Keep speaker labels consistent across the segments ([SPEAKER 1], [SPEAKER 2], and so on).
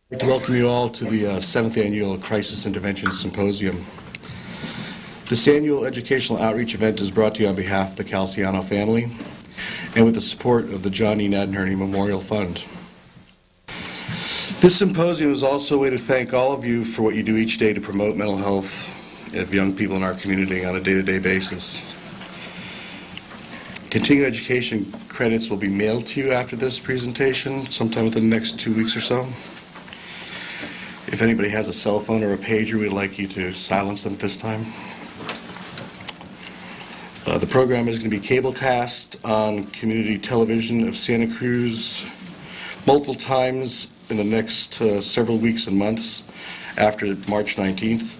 [SPEAKER 1] I'd like to welcome you all to the 7th Annual Crisis Intervention Symposium. This annual educational outreach event is brought to you on behalf of the Calciano family and with the support of the Jon E. Nadherny Memorial Fund. This symposium is also a way to thank all of you for what you do each day to promote mental health of young people in our community on a day-to-day basis. Continuing education credits will be mailed to you after this presentation, sometime within the next 2 weeks or so. If anybody has a cell phone or a pager, we'd like you to silence them at this time. The program is going to be cablecast on community television of Santa Cruz multiple times in the next several weeks and months after March 19th.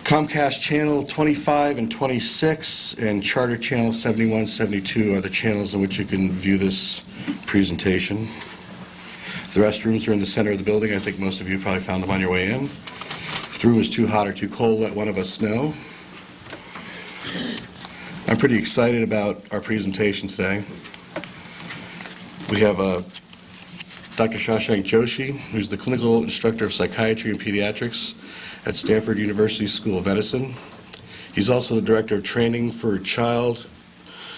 [SPEAKER 1] Comcast Channel 25 and 26 and Charter Channel 71, 72 are the channels in which you can view this presentation. The restrooms are in the center of the building. I think most of you probably found them on your way in. If the room is too hot or too cold, let one of us know. I'm pretty excited about our presentation today. We have Dr. Shashank Joshi, who's the clinical instructor of psychiatry and pediatrics at Stanford University School of Medicine. He's also the director of training for child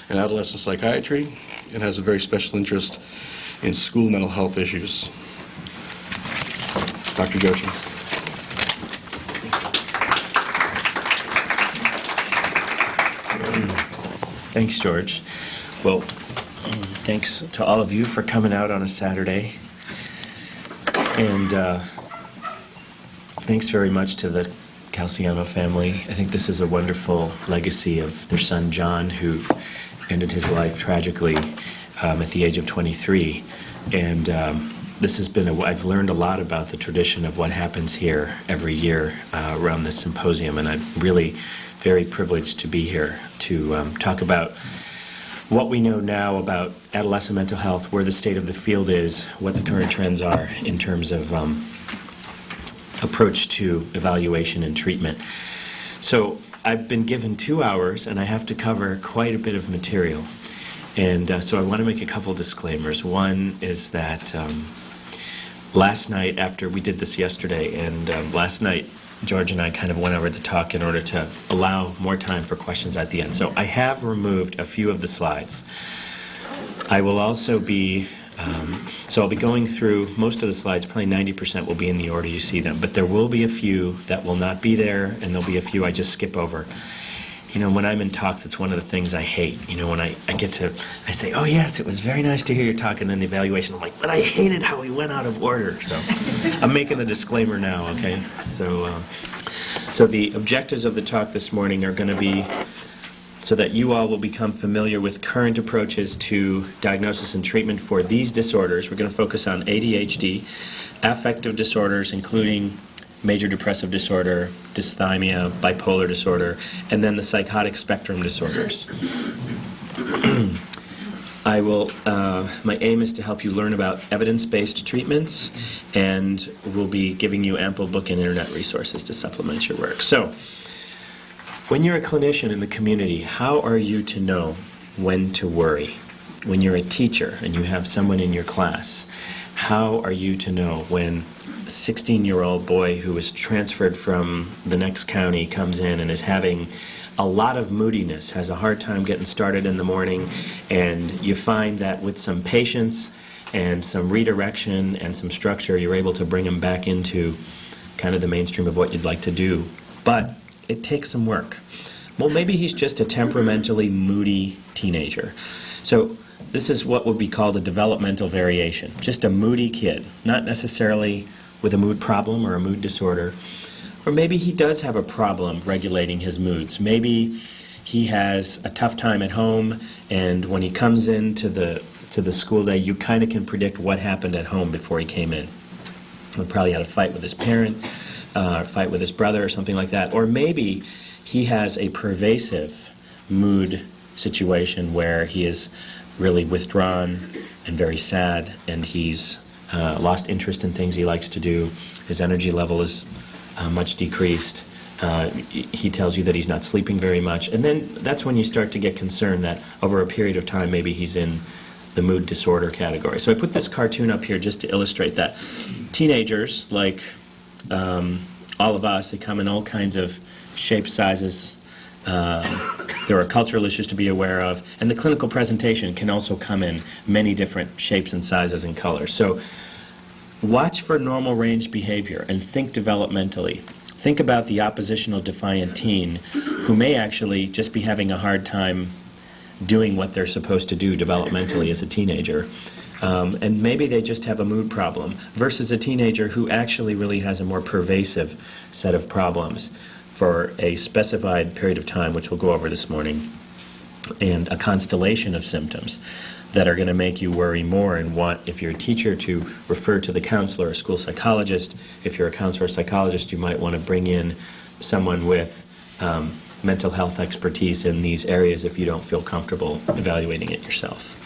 [SPEAKER 1] and adolescent psychiatry and has a very special interest in school mental health issues. Dr. Joshi.
[SPEAKER 2] Thanks, George. Well, thanks to all of you for coming out on a Saturday. And thanks very much to the Calciano family. I think this is a wonderful legacy of their son, Jon, who ended his life tragically at the age of 23. And this has been, I've learned a lot about the tradition of what happens here every year around this symposium, and I'm really very privileged to be here to talk about what we know now about adolescent mental health, where the state of the field is, what the current trends are in terms of approach to evaluation and treatment. So I've been given 2 hours, and I have to cover quite a bit of material. And so I want to make a couple disclaimers. One is that last night, after we did this yesterday, and last night George and I kind of went over the talk in order to allow more time for questions at the end. So I have removed a few of the slides. I will also be, so I'll be going through most of the slides, probably 90% will be in the order you see them, but there will be a few that will not be there, and there'll be a few I just skip over. You know, when I'm in talks, it's one of the things I hate. You know, when I get to, I say, oh yes, it was very nice to hear your talk, and then the evaluation, I'm like, but I hated how we went out of order. So I'm making the disclaimer now, okay? So the objectives of the talk this morning are going to be so that you all will become familiar with current approaches to diagnosis and treatment for these disorders. We're going to focus on ADHD, affective disorders, including major depressive disorder, dysthymia, bipolar disorder, and then the psychotic spectrum disorders. My aim is to help you learn about evidence-based treatments, and we'll be giving you ample book and internet resources to supplement your work. So, when you're a clinician in the community, how are you to know when to worry? When you're a teacher and you have someone in your class, how are you to know when a 16-year-old boy who was transferred from the next county comes in and is having a lot of moodiness, has a hard time getting started in the morning, and you find that with some patience and some redirection and some structure, you're able to bring him back into kind of the mainstream of what you'd like to do. But it takes some work. Well, maybe he's just a temperamentally moody teenager. So this is what would be called a developmental variation, just a moody kid, not necessarily with a mood problem or a mood disorder. Or maybe he does have a problem regulating his moods. Maybe he has a tough time at home, and when he comes into the school day, you kind of can predict what happened at home before he came in. He probably had a fight with his parent, a fight with his brother, or something like that. Or maybe he has a pervasive mood situation where he is really withdrawn and very sad, and he's lost interest in things he likes to do. His energy level is much decreased. He tells you that he's not sleeping very much. And then that's when you start to get concerned that over a period of time, maybe he's in the mood disorder category. So I put this cartoon up here just to illustrate that. teenagers, like all of us, they come in all kinds of shapes, sizes. There are cultural issues to be aware of, and the clinical presentation can also come in many different shapes and sizes and colors. So watch for normal range behavior and think developmentally. Think about the oppositional defiant teen who may actually just be having a hard time doing what they're supposed to do developmentally as a teenager. And maybe they just have a mood problem versus a teenager who actually really has a more pervasive set of problems for a specified period of time, which we'll go over this morning, and a constellation of symptoms that are going to make you worry more and want, if you're a teacher, to refer to the counselor or school psychologist. If you're a counselor or psychologist, you might want to bring in someone with mental health expertise in these areas if you don't feel comfortable evaluating it yourself.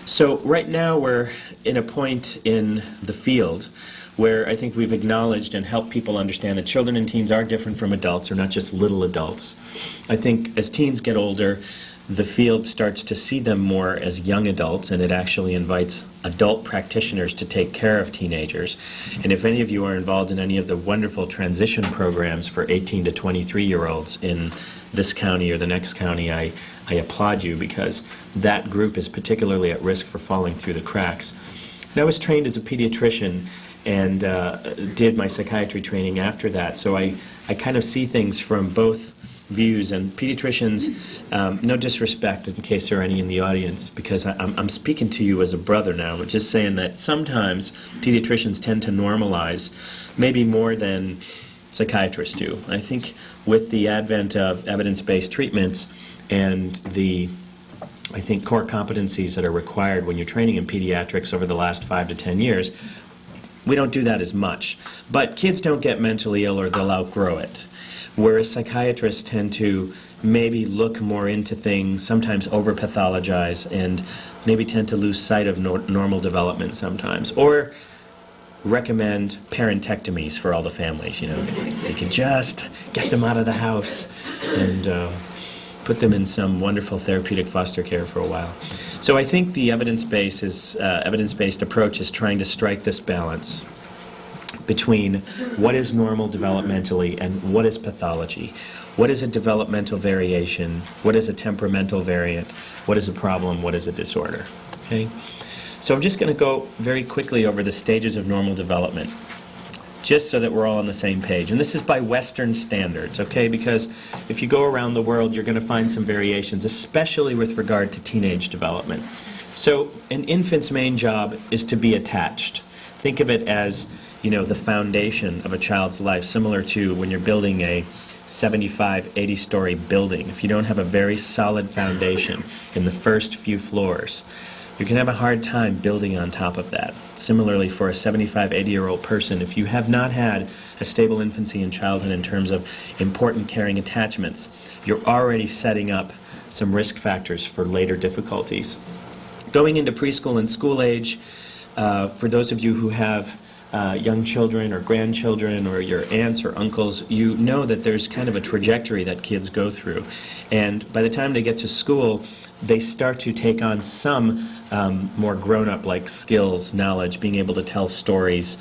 [SPEAKER 2] So right now we're in a point in the field where I think we've acknowledged and helped people understand that children and teens are different from adults. They're not just little adults. I think as teens get older, the field starts to see them more as young adults, and it actually invites adult practitioners to take care of teenagers. And if any of you are involved in any of the wonderful transition programs for 18 to 23-year-olds in this county or the next county, I applaud you, because that group is particularly at risk for falling through the cracks. And I was trained as a pediatrician and did my psychiatry training after that, so I kind of see things from both views. And pediatricians, no disrespect in case there are any in the audience, because I'm speaking to you as a brother now, but just saying that sometimes pediatricians tend to normalize maybe more than psychiatrists do. I think with the advent of evidence-based treatments and the, I think, core competencies that are required when you're training in pediatrics over the last 5 to 10 years, we don't do that as much. But kids don't get mentally ill or they'll outgrow it. Whereas psychiatrists tend to maybe look more into things, sometimes over-pathologize, and maybe tend to lose sight of normal development sometimes. Or recommend parentectomies for all the families. You know, they can just get them out of the house and put them in some wonderful therapeutic foster care for a while. So I think the evidence-based approach is trying to strike this balance between what is normal developmentally and what is pathology. What is a developmental variation? What is a temperamental variant? What is a problem? What is a disorder? Okay? So I'm just going to go very quickly over the stages of normal development, just so that we're all on the same page. And this is by Western standards, okay? Because if you go around the world, you're going to find some variations, especially with regard to teenage development. So an infant's main job is to be attached. Think of it as, you know, the foundation of a child's life, similar to when you're building a 75, 80-story building. If you don't have a very solid foundation in the first few floors, you can have a hard time building on top of that. Similarly, for a 75, 80-year-old person, if you have not had a stable infancy and childhood in terms of important caring attachments, you're already setting up some risk factors for later difficulties. Going into preschool and school age, for those of you who have young children or grandchildren or your aunts or uncles, you know that there's kind of a trajectory that kids go through. And by the time they get to school, they start to take on some more grown-up like skills, knowledge, being able to tell stories.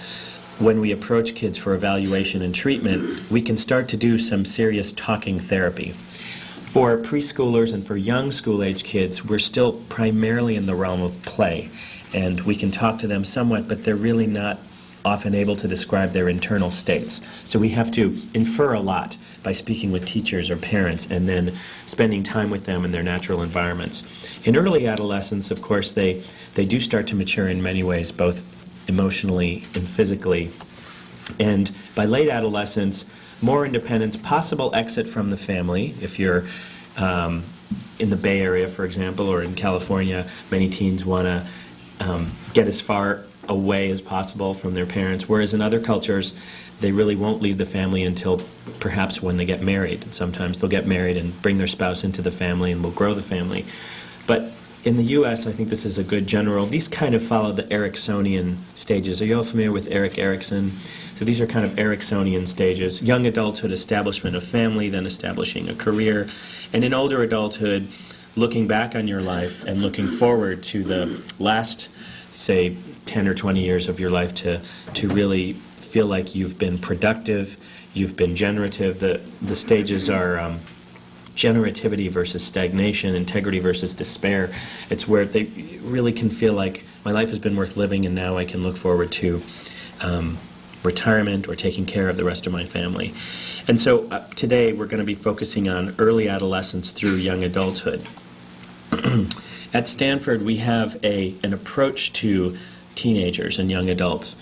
[SPEAKER 2] When we approach kids for evaluation and treatment, we can start to do some serious talking therapy. For preschoolers and for young school-age kids, we're still primarily in the realm of play, and we can talk to them somewhat, but they're really not often able to describe their internal states. So we have to infer a lot by speaking with teachers or parents and then spending time with them in their natural environments. In early adolescence, of course, they do start to mature in many ways, both emotionally and physically. And by late adolescence, more independence, possible exit from the family. If you're in the Bay Area, for example, or in California, many teens want to get as far away as possible from their parents, whereas in other cultures, they really won't leave the family until perhaps when they get married. And sometimes they'll get married and bring their spouse into the family and will grow the family. But in the U.S., I think this is a good general. These kind of follow the Ericksonian stages. Are you all familiar with Erik Erikson? So these are kind of Ericksonian stages. Young adulthood, establishment of family, then establishing a career. And in older adulthood, looking back on your life and looking forward to the last, say, 10 or 20 years of your life to really feel like you've been productive, you've been generative. The stages are generativity versus stagnation, integrity versus despair. It's where they really can feel like my life has been worth living and now I can look forward to retirement or taking care of the rest of my family. And so today we're going to be focusing on early adolescence through young adulthood. At Stanford, we have an approach to teenagers and young adults,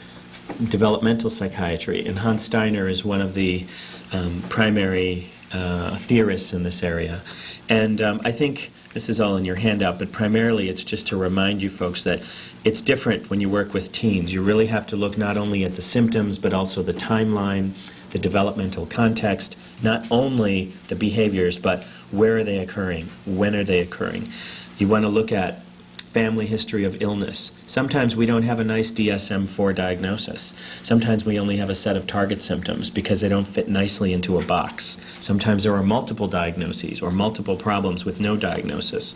[SPEAKER 2] developmental psychiatry, and Hans Steiner is one of the primary theorists in this area. And I think this is all in your handout, but primarily it's just to remind you folks that it's different when you work with teens. You really have to look not only at the symptoms, but also the timeline, the developmental context, not only the behaviors, but where are they occurring, when are they occurring. You want to look at family history of illness. Sometimes we don't have a nice DSM-4 diagnosis. Sometimes we only have a set of target symptoms because they don't fit nicely into a box. Sometimes there are multiple diagnoses or multiple problems with no diagnosis.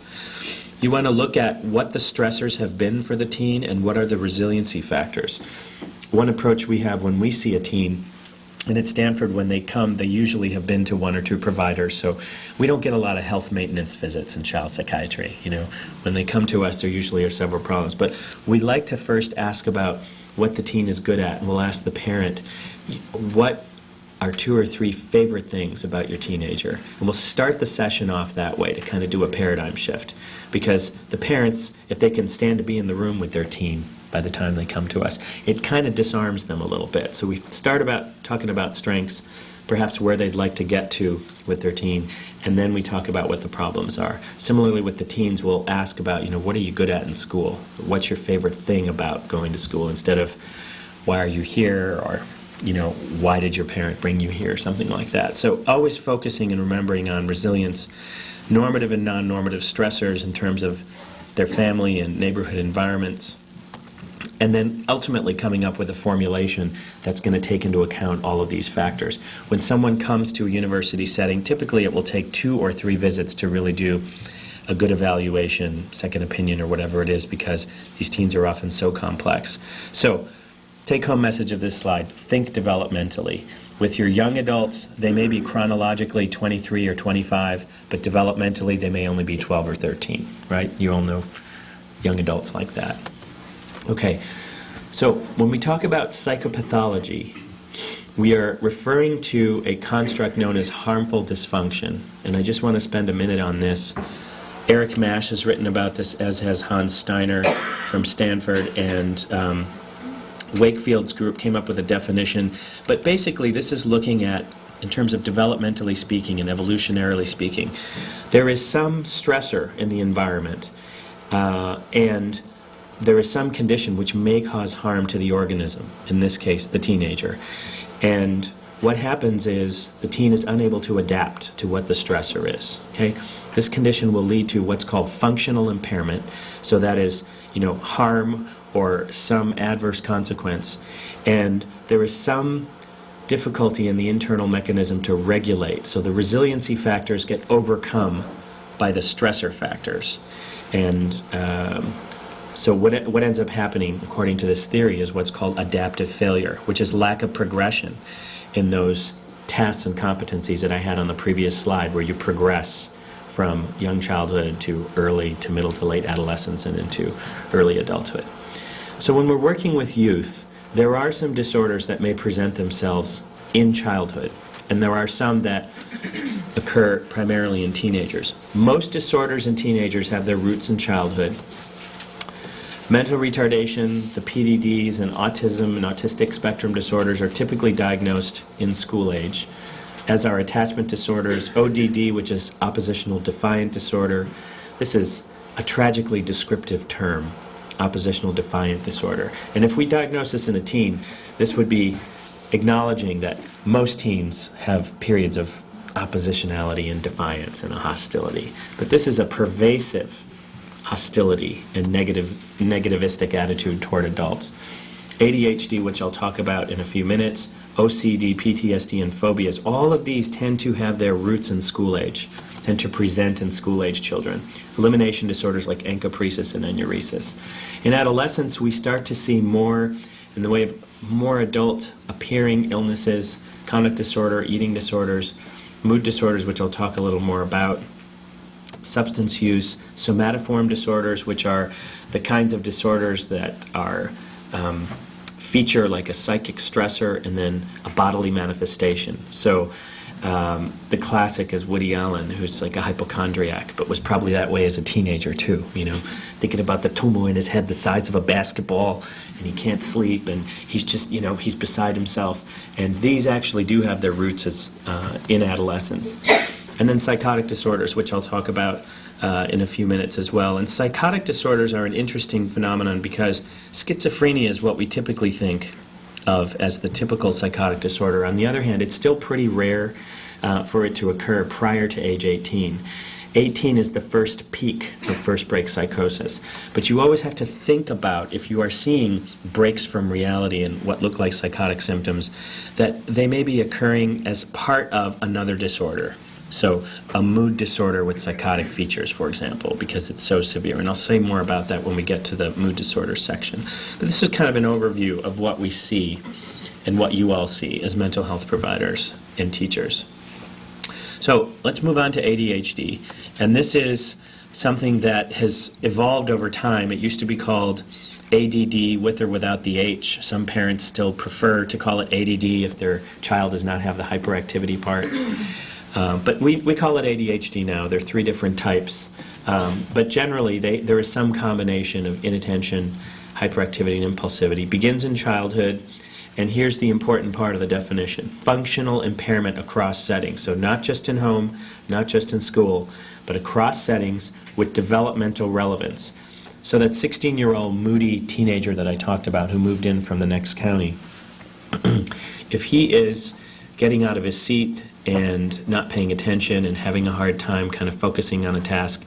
[SPEAKER 2] You want to look at what the stressors have been for the teen and what are the resiliency factors. One approach we have when we see a teen, and at Stanford, when they come, they usually have been to one or two providers, so we don't get a lot of health maintenance visits in child psychiatry. When they come to us, there usually are several problems. But we like to first ask about what the teen is good at, and we'll ask the parent, what are 2 or 3 favorite things about your teenager? And we'll start the session off that way to kind of do a paradigm shift. Because the parents, if they can stand to be in the room with their teen by the time they come to us, it kind of disarms them a little bit. So we start about talking about strengths, perhaps where they'd like to get to with their teen, and then we talk about what the problems are. Similarly with the teens, we'll ask about, what are you good at in school? What's your favorite thing about going to school, instead of why are you here, or why did your parent bring you here, something like that. So always focusing and remembering on resilience, normative and non-normative stressors in terms of their family and neighborhood environments, and then ultimately coming up with a formulation that's going to take into account all of these factors. When someone comes to a university setting, typically it will take 2 or 3 visits to really do a good evaluation, second opinion, or whatever it is, because these teens are often so complex. So, take-home message of this slide, think developmentally. With your young adults, they may be chronologically 23 or 25, but developmentally they may only be 12 or 13, right? You all know young adults like that. Okay, so when we talk about psychopathology, we are referring to a construct known as harmful dysfunction, and I just want to spend a minute on this. Eric Mash has written about this, as has Hans Steiner from Stanford, and Wakefield's group came up with a definition, but basically this is looking at, in terms of developmentally speaking and evolutionarily speaking, there is some stressor in the environment, and there is some condition which may cause harm to the organism, in this case the teenager. And what happens is the teen is unable to adapt to what the stressor is. Okay? This condition will lead to what's called functional impairment, so that is, harm or some adverse consequence, and there is some difficulty in the internal mechanism to regulate. So the resiliency factors get overcome by the stressor factors. And so what ends up happening, according to this theory, is what's called adaptive failure, which is lack of progression in those tasks and competencies that I had on the previous slide, where you progress from young childhood to early to middle to late adolescence and into early adulthood. So when we're working with youth, there are some disorders that may present themselves in childhood, and there are some that occur primarily in teenagers. Most disorders in teenagers have their roots in childhood. Mental retardation, the PDDs, and autism and autistic spectrum disorders are typically diagnosed in school age, as are attachment disorders, ODD, which is oppositional defiant disorder. This is a tragically descriptive term, oppositional defiant disorder. And if we diagnose this in a teen, this would be acknowledging that most teens have periods of oppositionality and defiance and a hostility. But this is a pervasive hostility and negativistic attitude toward adults. ADHD, which I'll talk about in a few minutes, OCD, PTSD, and phobias, all of these tend to have their roots in school age. tend to present in school-age children. Elimination disorders like encopresis and enuresis. In adolescence, we start to see more in the way of more adult-appearing illnesses, conduct disorder, eating disorders, mood disorders, which I'll talk a little more about, substance use, somatoform disorders, which are the kinds of disorders that are feature like a psychic stressor and then a bodily manifestation. So the classic is Woody Allen, who's like a hypochondriac, but was probably that way as a teenager too, thinking about the tumor in his head the size of a basketball, and he can't sleep, and he's just, he's beside himself. And these actually do have their roots as, in adolescence. And then psychotic disorders, which I'll talk about in a few minutes as well. And psychotic disorders are an interesting phenomenon because schizophrenia is what we typically think of as the typical psychotic disorder. On the other hand, it's still pretty rare for it to occur prior to age 18. 18 is the first peak of first break psychosis. But you always have to think about, if you are seeing breaks from reality and what look like psychotic symptoms, that they may be occurring as part of another disorder. So a mood disorder with psychotic features, for example, because it's so severe. And I'll say more about that when we get to the mood disorder section. But this is kind of an overview of what we see and what you all see as mental health providers and teachers. So let's move on to ADHD. And this is something that has evolved over time. It used to be called ADD with or without the H. Some parents still prefer to call it ADD if their child does not have the hyperactivity part. But we call it ADHD now. There are 3 different types. But generally, there is some combination of inattention, hyperactivity, and impulsivity. Begins in childhood. And here's the important part of the definition. Functional impairment across settings. So not just in home, not just in school, but across settings with developmental relevance. So that 16-year-old moody teenager that I talked about who moved in from the next county, if he is getting out of his seat and not paying attention and having a hard time kind of focusing on a task,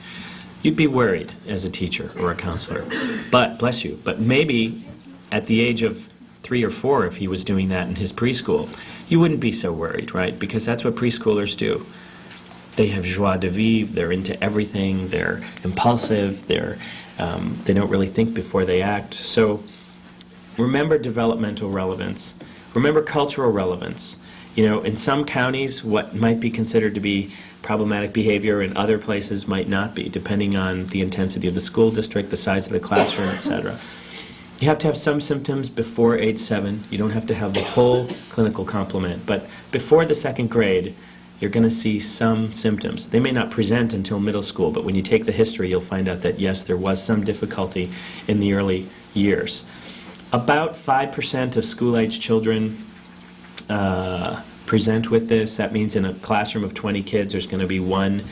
[SPEAKER 2] you'd be worried as a teacher or a counselor. But, bless you, but maybe at the age of 3 or 4, if he was doing that in his preschool, you wouldn't be so worried, right? Because that's what preschoolers do. They have joie de vivre, they're into everything, they're impulsive, they don't really think before they act. So remember developmental relevance. Remember cultural relevance. In some counties, what might be considered to be problematic behavior in other places might not be, depending on the intensity of the school district, the size of the classroom, etc. You have to have some symptoms before age 7. You don't have to have the whole clinical complement. But before the 2nd grade, you're going to see some symptoms. They may not present until middle school, but when you take the history, you'll find out that, yes, there was some difficulty in the early years. About 5% of school-age children present with this. That means in a classroom of 20 kids, there's going to be 1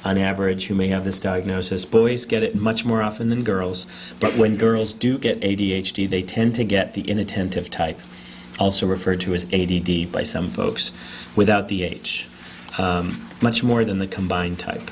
[SPEAKER 2] on average who may have this diagnosis. Boys get it much more often than girls, but when girls do get ADHD, they tend to get the inattentive type, also referred to as ADD by some folks, without the H, much more than the combined type.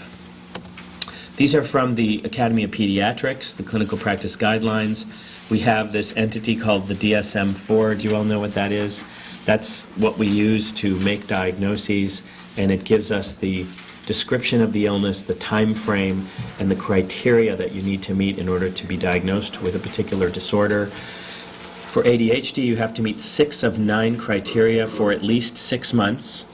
[SPEAKER 2] These are from the Academy of Pediatrics, the Clinical Practice Guidelines. We have this entity called the DSM-4. Do you all know what that is? That's what we use to make diagnoses, and it gives us the description of the illness, the time frame, and the criteria that you need to meet in order to be diagnosed with a particular disorder. For ADHD, you have to meet 6 of 9 criteria for at least 6 months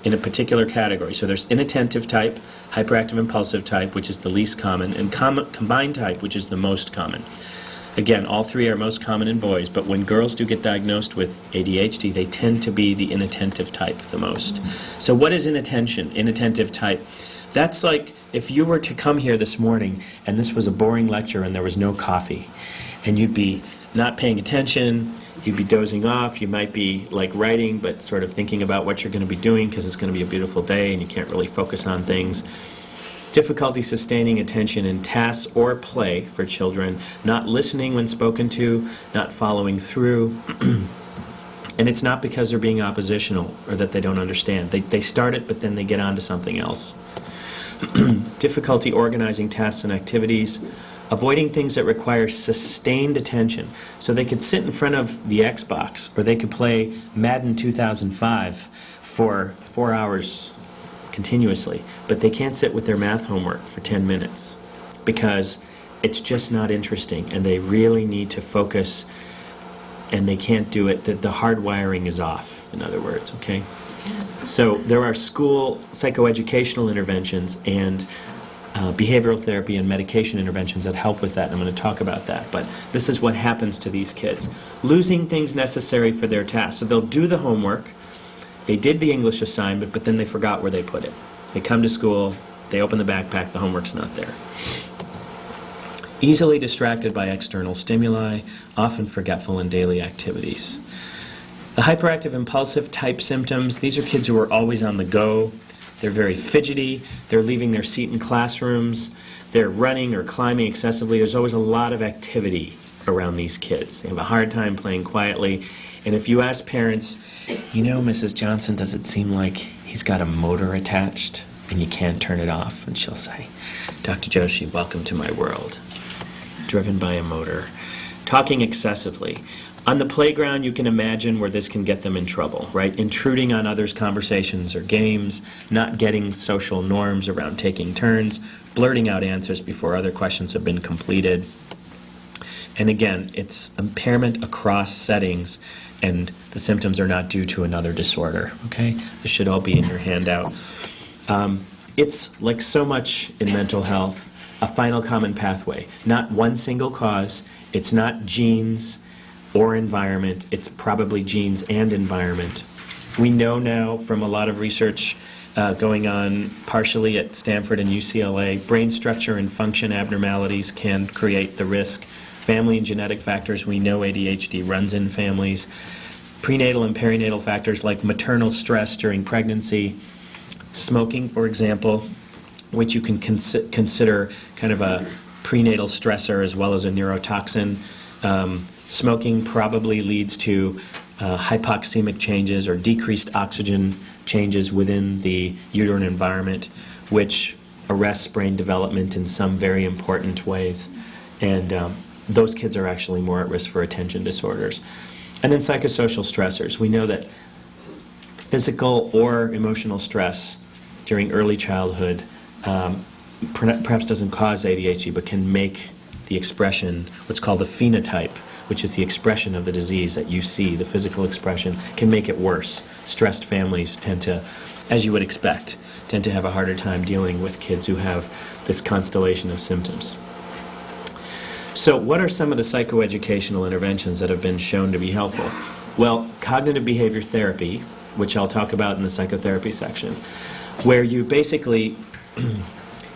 [SPEAKER 2] in a particular category. So there's inattentive type, hyperactive impulsive type, which is the least common, and combined type, which is the most common. Again, all 3 are most common in boys, but when girls do get diagnosed with ADHD, they tend to be the inattentive type the most. So what is inattentive type? That's like if you were to come here this morning and this was a boring lecture and there was no coffee, and you'd be not paying attention, you'd be dozing off, you might be like writing but sort of thinking about what you're going to be doing because it's going to be a beautiful day and you can't really focus on things. Difficulty sustaining attention in tasks or play for children, not listening when spoken to, not following through. And it's not because they're being oppositional or that they don't understand. They start it, but then they get on to something else. Difficulty organizing tasks and activities, avoiding things that require sustained attention. So they could sit in front of the Xbox, or they could play Madden 2005 for 4 hours continuously, but they can't sit with their math homework for 10 minutes because it's just not interesting, and they really need to focus, and they can't do it. The hardwiring is off, in other words, okay? So there are school psychoeducational interventions and behavioral therapy and medication interventions that help with that, and I'm going to talk about that. But this is what happens to these kids. Losing things necessary for their tasks. So they'll do the homework, they did the English assignment, but then they forgot where they put it. They come to school, they open the backpack, the homework's not there. Easily distracted by external stimuli, often forgetful in daily activities. The hyperactive impulsive type symptoms, these are kids who are always on the go. They're very fidgety, they're leaving their seat in classrooms, they're running or climbing excessively. There's always a lot of activity around these kids. They have a hard time playing quietly. And if you ask parents, you know, Mrs. Johnson, does it seem like he's got a motor attached and you can't turn it off? And she'll say, Dr. Joshi, welcome to my world. Driven by a motor. Talking excessively. On the playground, you can imagine where this can get them in trouble, right? Intruding on others' conversations or games, not getting social norms around taking turns, blurting out answers before other questions have been completed. And again, it's impairment across settings, and the symptoms are not due to another disorder, okay? This should all be in your handout. It's like so much in mental health, a final common pathway. Not one single cause. It's not genes or environment. It's probably genes and environment. We know now from a lot of research going on partially at Stanford and UCLA, brain structure and function abnormalities can create the risk. Family and genetic factors, we know ADHD runs in families. Prenatal and perinatal factors like maternal stress during pregnancy, smoking, for example, which you can consider kind of a prenatal stressor as well as a neurotoxin. Smoking probably leads to hypoxemic changes or decreased oxygen changes within the uterine environment, which arrests brain development in some very important ways. And those kids are actually more at risk for attention disorders. And then psychosocial stressors. We know that physical or emotional stress during early childhood perhaps doesn't cause ADHD, but can make the expression, what's called the phenotype, which is the expression of the disease that you see, the physical expression, can make it worse. Stressed families tend to, as you would expect, tend to have a harder time dealing with kids who have this constellation of symptoms. So what are some of the psychoeducational interventions that have been shown to be helpful? Well, cognitive behavior therapy, which I'll talk about in the psychotherapy section, where you basically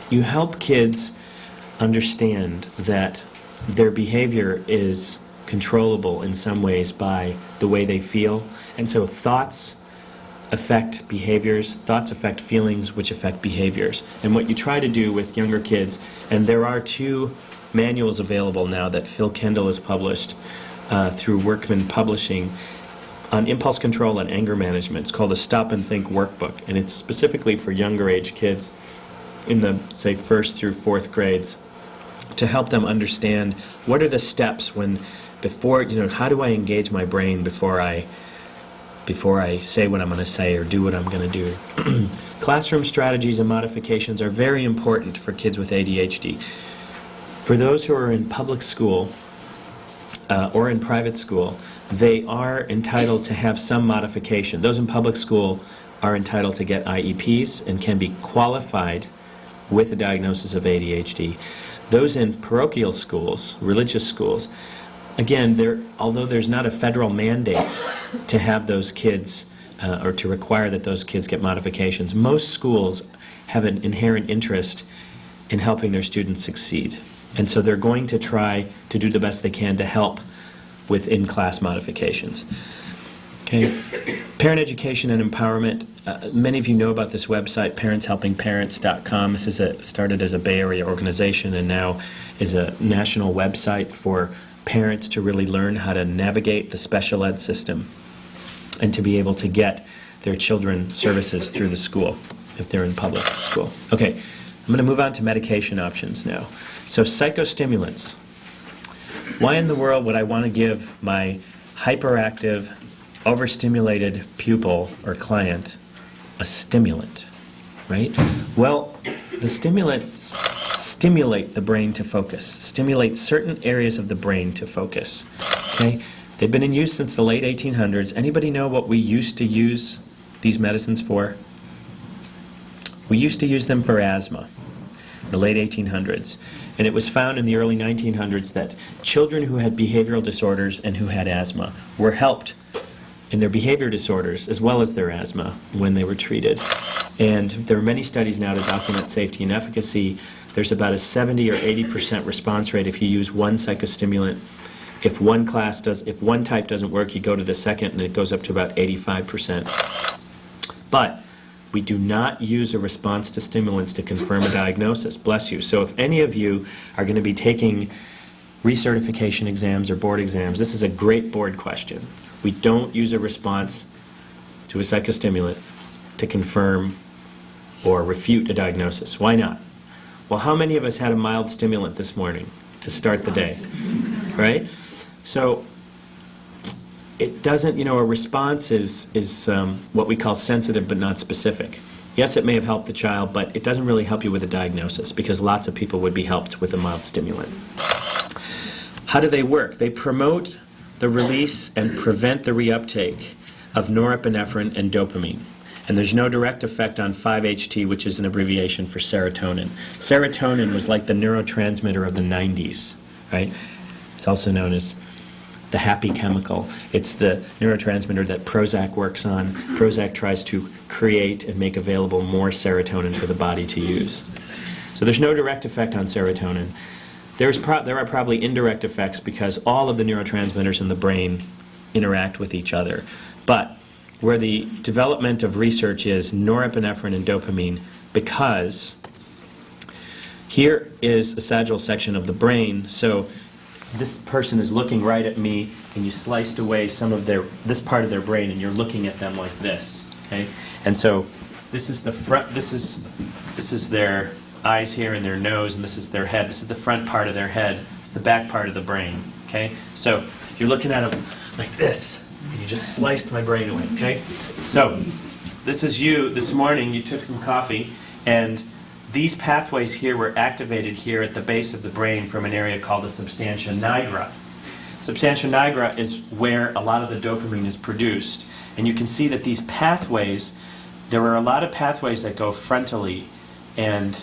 [SPEAKER 2] you help kids understand that their behavior is controllable in some ways by the way they feel. And so thoughts affect behaviors, thoughts affect feelings, which affect behaviors. And what you try to do with younger kids, and there are 2 manuals available now that Phil Kendall has published through Workman Publishing on impulse control and anger management. It's called the Stop and Think Workbook, and it's specifically for younger age kids in the, say, 1st through 4th grades, to help them understand what are the steps when, before, you know, how do I engage my brain before I say what I'm going to say or do what I'm going to do. Classroom strategies and modifications are very important for kids with ADHD. For those who are in public school or in private school, they are entitled to have some modification. Those in public school are entitled to get IEPs and can be qualified with a diagnosis of ADHD. Those in parochial schools, religious schools, again, although there's not a federal mandate to have those kids or to require that those kids get modifications, most schools have an inherent interest in helping their students succeed. And so they're going to try to do the best they can to help with in-class modifications. Okay. Parent education and empowerment. Many of you know about this website, parentshelpingparents.com. This is started as a Bay Area organization and now is a national website for parents to really learn how to navigate the special ed system and to be able to get their children services through the school if they're in public school. Okay, I'm going to move on to medication options now. So psychostimulants. Why in the world would I want to give my hyperactive, overstimulated pupil or client a stimulant? right? Well, the stimulants stimulate the brain to focus, stimulate certain areas of the brain to focus, okay? They've been in use since the late 1800s. Anybody know what we used to use these medicines for? We used to use them for asthma in the late 1800s. And it was found in the early 1900s that children who had behavioral disorders and who had asthma were helped in their behavior disorders as well as their asthma when they were treated. And there are many studies now to document safety and efficacy. There's about a 70 or 80% response rate if you use one psychostimulant. If one type doesn't work, you go to the second, and it goes up to about 85%. But we do not use a response to stimulants to confirm a diagnosis. Bless you. So if any of you are going to be taking recertification exams or board exams, this is a great board question. We don't use a response to a psychostimulant to confirm or refute a diagnosis. Why not? Well, how many of us had a mild stimulant this morning to start the day? Right? So it doesn't, a response is what we call sensitive but not specific. Yes, it may have helped the child, but it doesn't really help you with a diagnosis because lots of people would be helped with a mild stimulant. How do they work? They promote the release and prevent the reuptake of norepinephrine and dopamine. And there's no direct effect on 5-HT, which is an abbreviation for serotonin. Serotonin was like the neurotransmitter of the 90s, right? It's also known as the happy chemical. It's the neurotransmitter that Prozac works on. Prozac tries to create and make available more serotonin for the body to use. So there's no direct effect on serotonin. There are probably indirect effects because all of the neurotransmitters in the brain interact with each other. But where the development of research is norepinephrine and dopamine, because here is a sagittal section of the brain. So this person is looking right at me, and you sliced away some of this part of their brain, and you're looking at them like this. Okay, and so this is the front. This is their eyes here and their nose, and this is their head. This is the front part of their head. It's the back part of the brain. Okay, so you're looking at them like this, and you just sliced my brain away. Okay, so this is you. This morning you took some coffee, and these pathways here were activated here at the base of the brain from an area called the substantia nigra. Substantia nigra is where a lot of the dopamine is produced. And you can see that these pathways, there are a lot of pathways that go frontally and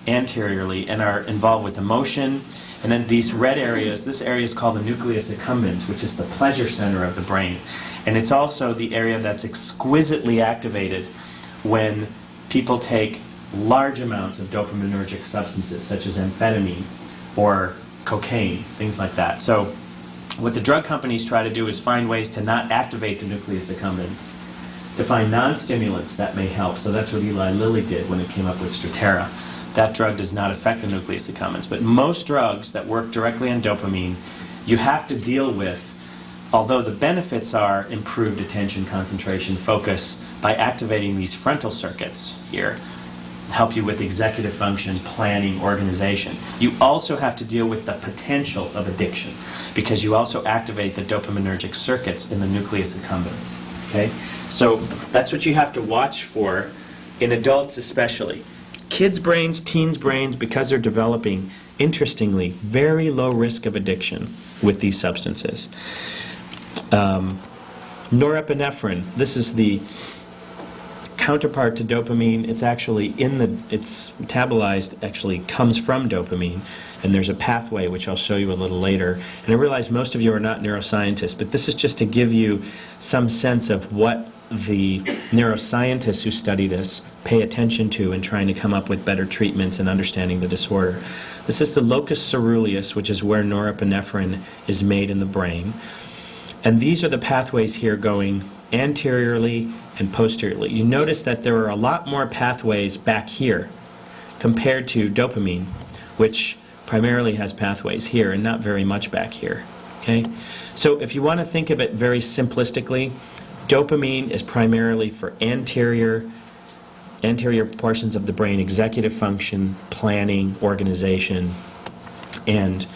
[SPEAKER 2] anteriorly and are involved with emotion. And then these red areas, this area is called the nucleus accumbens, which is the pleasure center of the brain. And it's also the area that's exquisitely activated when people take large amounts of dopaminergic substances, such as amphetamine or cocaine, things like that. So what the drug companies try to do is find ways to not activate the nucleus accumbens, to find non-stimulants that may help. So that's what Eli Lilly did when it came up with Strattera. That drug does not affect the nucleus accumbens. But most drugs that work directly on dopamine, you have to deal with, although the benefits are improved attention, concentration, focus, by activating these frontal circuits here, help you with executive function, planning, organization. You also have to deal with the potential of addiction because you also activate the dopaminergic circuits in the nucleus accumbens. Okay? So that's what you have to watch for in adults especially. Kids' brains, teens' brains, because they're developing, interestingly, very low risk of addiction with these substances. Norepinephrine, this is the counterpart to dopamine. It's actually it's metabolized, actually comes from dopamine, and there's a pathway which I'll show you a little later. And I realize most of you are not neuroscientists, but this is just to give you some sense of what the neuroscientists who study this pay attention to in trying to come up with better treatments and understanding the disorder. This is the locus ceruleus, which is where norepinephrine is made in the brain. And these are the pathways here going anteriorly and posteriorly. You notice that there are a lot more pathways back here compared to dopamine, which primarily has pathways here and not very much back here. Okay? So if you want to think of it very simplistically, dopamine is primarily for anterior portions of the brain, executive function, planning, organization, and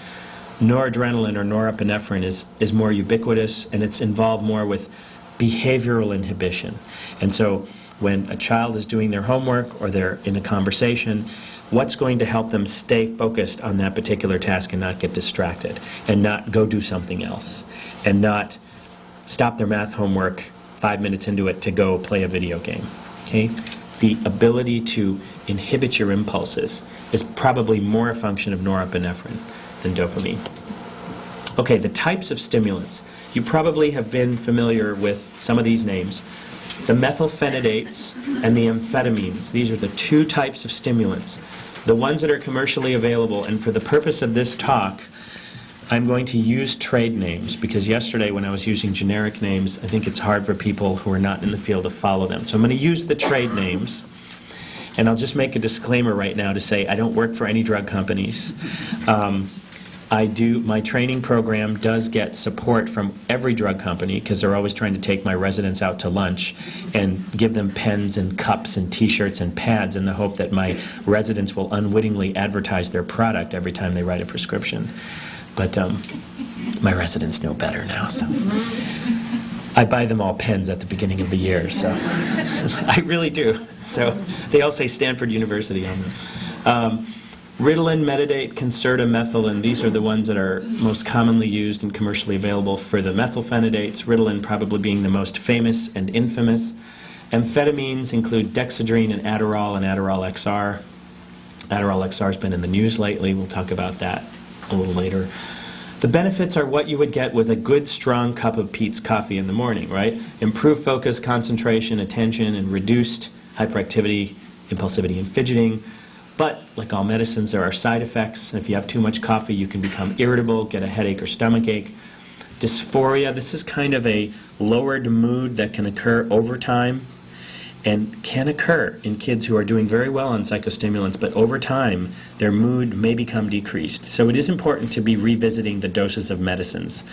[SPEAKER 2] noradrenaline or norepinephrine is more ubiquitous, and it's involved more with behavioral inhibition. And so when a child is doing their homework or they're in a conversation, what's going to help them stay focused on that particular task and not get distracted, and not go do something else, and not stop their math homework 5 minutes into it to go play a video game. Okay? The ability to inhibit your impulses is probably more a function of norepinephrine than dopamine. Okay, the types of stimulants. You probably have been familiar with some of these names. The methylphenidates and the amphetamines. These are the two types of stimulants. The ones that are commercially available, and for the purpose of this talk, I'm going to use trade names, because yesterday when I was using generic names, I think it's hard for people who are not in the field to follow them. So I'm going to use the trade names, and I'll just make a disclaimer right now to say I don't work for any drug companies. My training program does get support from every drug company, because they're always trying to take my residents out to lunch and give them pens and cups and t-shirts and pads in the hope that my residents will unwittingly advertise their product every time they write a prescription. But my residents know better now, so I buy them all pens at the beginning of the year, so I really do. So they all say Stanford University on them. Ritalin, Metadate, Concerta, Methylene, these are the ones that are most commonly used and commercially available for the methylphenidates, Ritalin probably being the most famous and infamous. Amphetamines include Dexedrine and Adderall XR. Adderall XR has been in the news lately. We'll talk about that a little later. The benefits are what you would get with a good, strong cup of Peet's coffee in the morning, right? Improved focus, concentration, attention, and reduced hyperactivity, impulsivity, and fidgeting. But, like all medicines, there are side effects. If you have too much coffee, you can become irritable, get a headache or stomach ache. Dysphoria, this is kind of a lowered mood that can occur over time and can occur in kids who are doing very well on psychostimulants, but over time, their mood may become decreased. So it is important to be revisiting the doses of medicines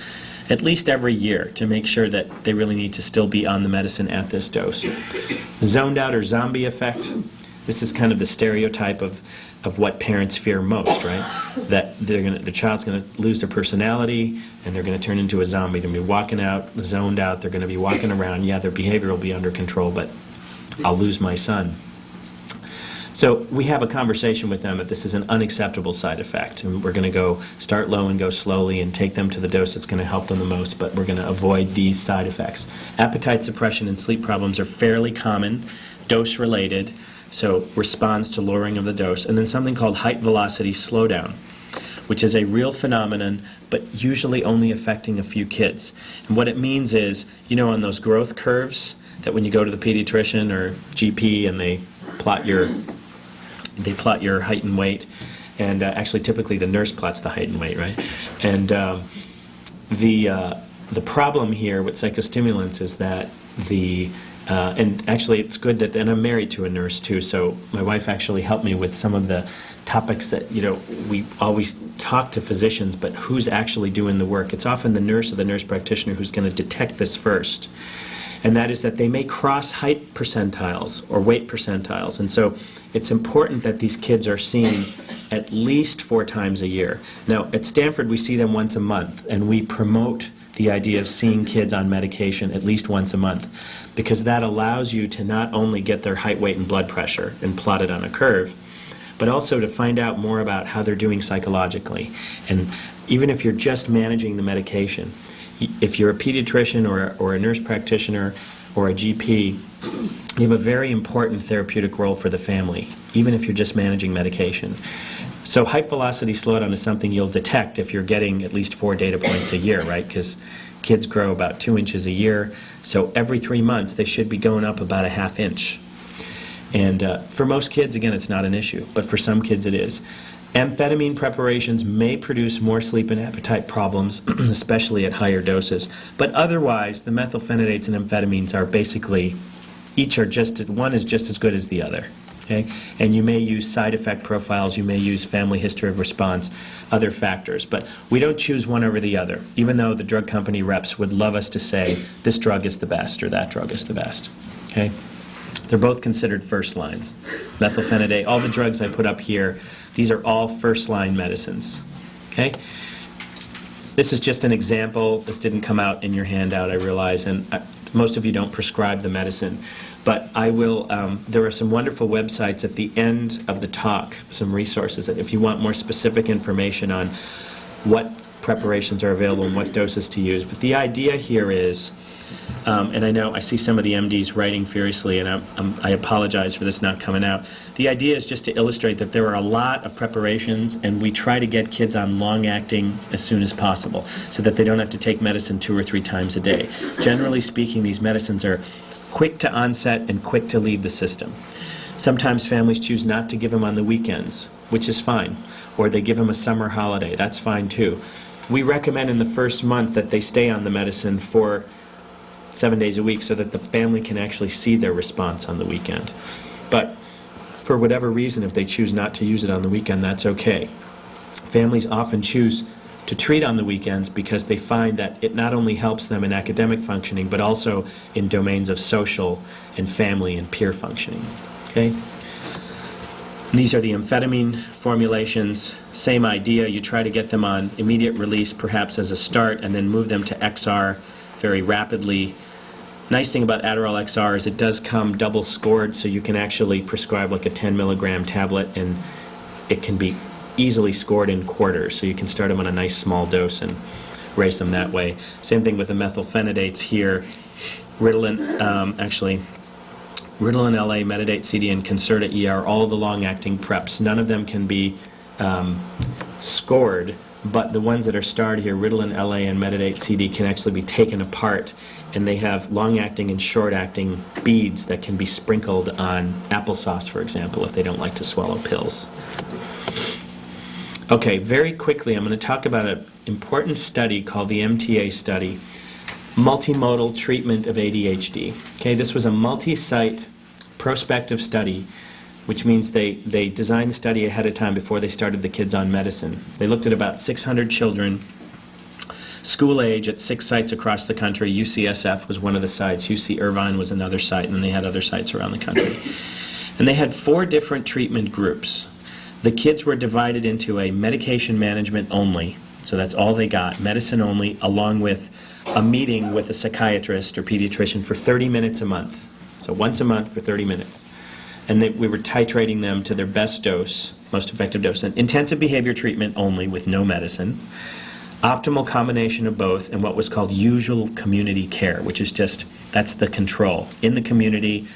[SPEAKER 2] at least every year to make sure that they really need to still be on the medicine at this dose. Zoned out or zombie effect. This is kind of the stereotype of what parents fear most, right? That the child's going to lose their personality and they're going to turn into a zombie. They're going to be walking out, zoned out. They're going to be walking around. Yeah, their behavior will be under control, but I'll lose my son. So we have a conversation with them that this is an unacceptable side effect, and we're going to go start low and go slowly and take them to the dose that's going to help them the most, but we're going to avoid these side effects. Appetite suppression and sleep problems are fairly common, dose-related, so responds to lowering of the dose, and then something called height velocity slowdown, which is a real phenomenon, but usually only affecting a few kids. And what it means is, on those growth curves, that when you go to the pediatrician or GP and they plot your height and weight, and actually typically the nurse plots the height and weight, right? And the problem here with psychostimulants is that and actually it's good that, and I'm married to a nurse too, so my wife actually helped me with some of the topics that, we always talk to physicians, but who's actually doing the work? It's often the nurse or the nurse practitioner who's going to detect this first. And that is that they may cross height percentiles or weight percentiles. And so it's important that these kids are seen at least 4 times a year. Now, at Stanford, we see them once a month, and we promote the idea of seeing kids on medication at least once a month, because that allows you to not only get their height, weight, and blood pressure and plot it on a curve, but also to find out more about how they're doing psychologically. And even if you're just managing the medication, if you're a pediatrician or a nurse practitioner or a GP, you have a very important therapeutic role for the family, even if you're just managing medication. So height velocity slowdown is something you'll detect if you're getting at least 4 data points a year, right? Because kids grow about 2 inches a year, so every 3 months they should be going up about a ½ inch. And for most kids, again, it's not an issue, but for some kids it is. Amphetamine preparations may produce more sleep and appetite problems, especially at higher doses. But otherwise, the methylphenidates and amphetamines are basically, one is just as good as the other. Okay? And you may use side effect profiles, you may use family history of response, other factors. But we don't choose one over the other, even though the drug company reps would love us to say, this drug is the best or that drug is the best. Okay? They're both considered first lines. Methylphenidate, all the drugs I put up here, these are all first-line medicines. Okay? This is just an example. This didn't come out in your handout, I realize, and Most of you don't prescribe the medicine, but I will, there are some wonderful websites at the end of the talk, some resources, that if you want more specific information on what preparations are available and what doses to use. But the idea here is, and I know I see some of the MDs writing furiously, and I apologize for this not coming out. The idea is just to illustrate that there are a lot of preparations, and we try to get kids on long-acting as soon as possible so that they don't have to take medicine 2 or 3 times a day. Generally speaking, these medicines are quick to onset and quick to leave the system. Sometimes families choose not to give them on the weekends, which is fine, or they give them a summer holiday. That's fine too. We recommend in the first month that they stay on the medicine for 7 days a week so that the family can actually see their response on the weekend. But for whatever reason, if they choose not to use it on the weekend, that's okay. Families often choose to treat on the weekends because they find that it not only helps them in academic functioning, but also in domains of social and family and peer functioning. Okay? These are the amphetamine formulations. Same idea. You try to get them on immediate release, perhaps as a start, and then move them to XR very rapidly. Nice thing about Adderall XR is it does come double scored, so you can actually prescribe like a 10 milligram tablet, and it can be easily scored in quarters, so you can start them on a nice small dose and raise them that way. Same thing with the methylphenidates here. Ritalin, Ritalin LA, Metadate CD, and Concerta ER, all the long-acting preps. None of them can be scored, but the ones that are starred here, Ritalin LA and Metadate CD, can actually be taken apart, and they have long-acting and short-acting beads that can be sprinkled on applesauce, for example, if they don't like to swallow pills. Okay, very quickly, I'm going to talk about an important study called the MTA study, Multimodal Treatment of ADHD. Okay, this was a multi-site prospective study, which means they designed the study ahead of time before they started the kids on medicine. They looked at about 600 children, school age, at 6 sites across the country. UCSF was one of the sites, UC Irvine was another site, and then they had other sites around the country. And they had 4 different treatment groups. The kids were divided into a medication management only, so that's all they got, medicine only, along with a meeting with a psychiatrist or pediatrician for 30 minutes a month. So once a month for 30 minutes. And we were titrating them to their best dose, most effective dose. And intensive behavior treatment only with no medicine. Optimal combination of both, and what was called usual community care, which is just, that's the control. In the community,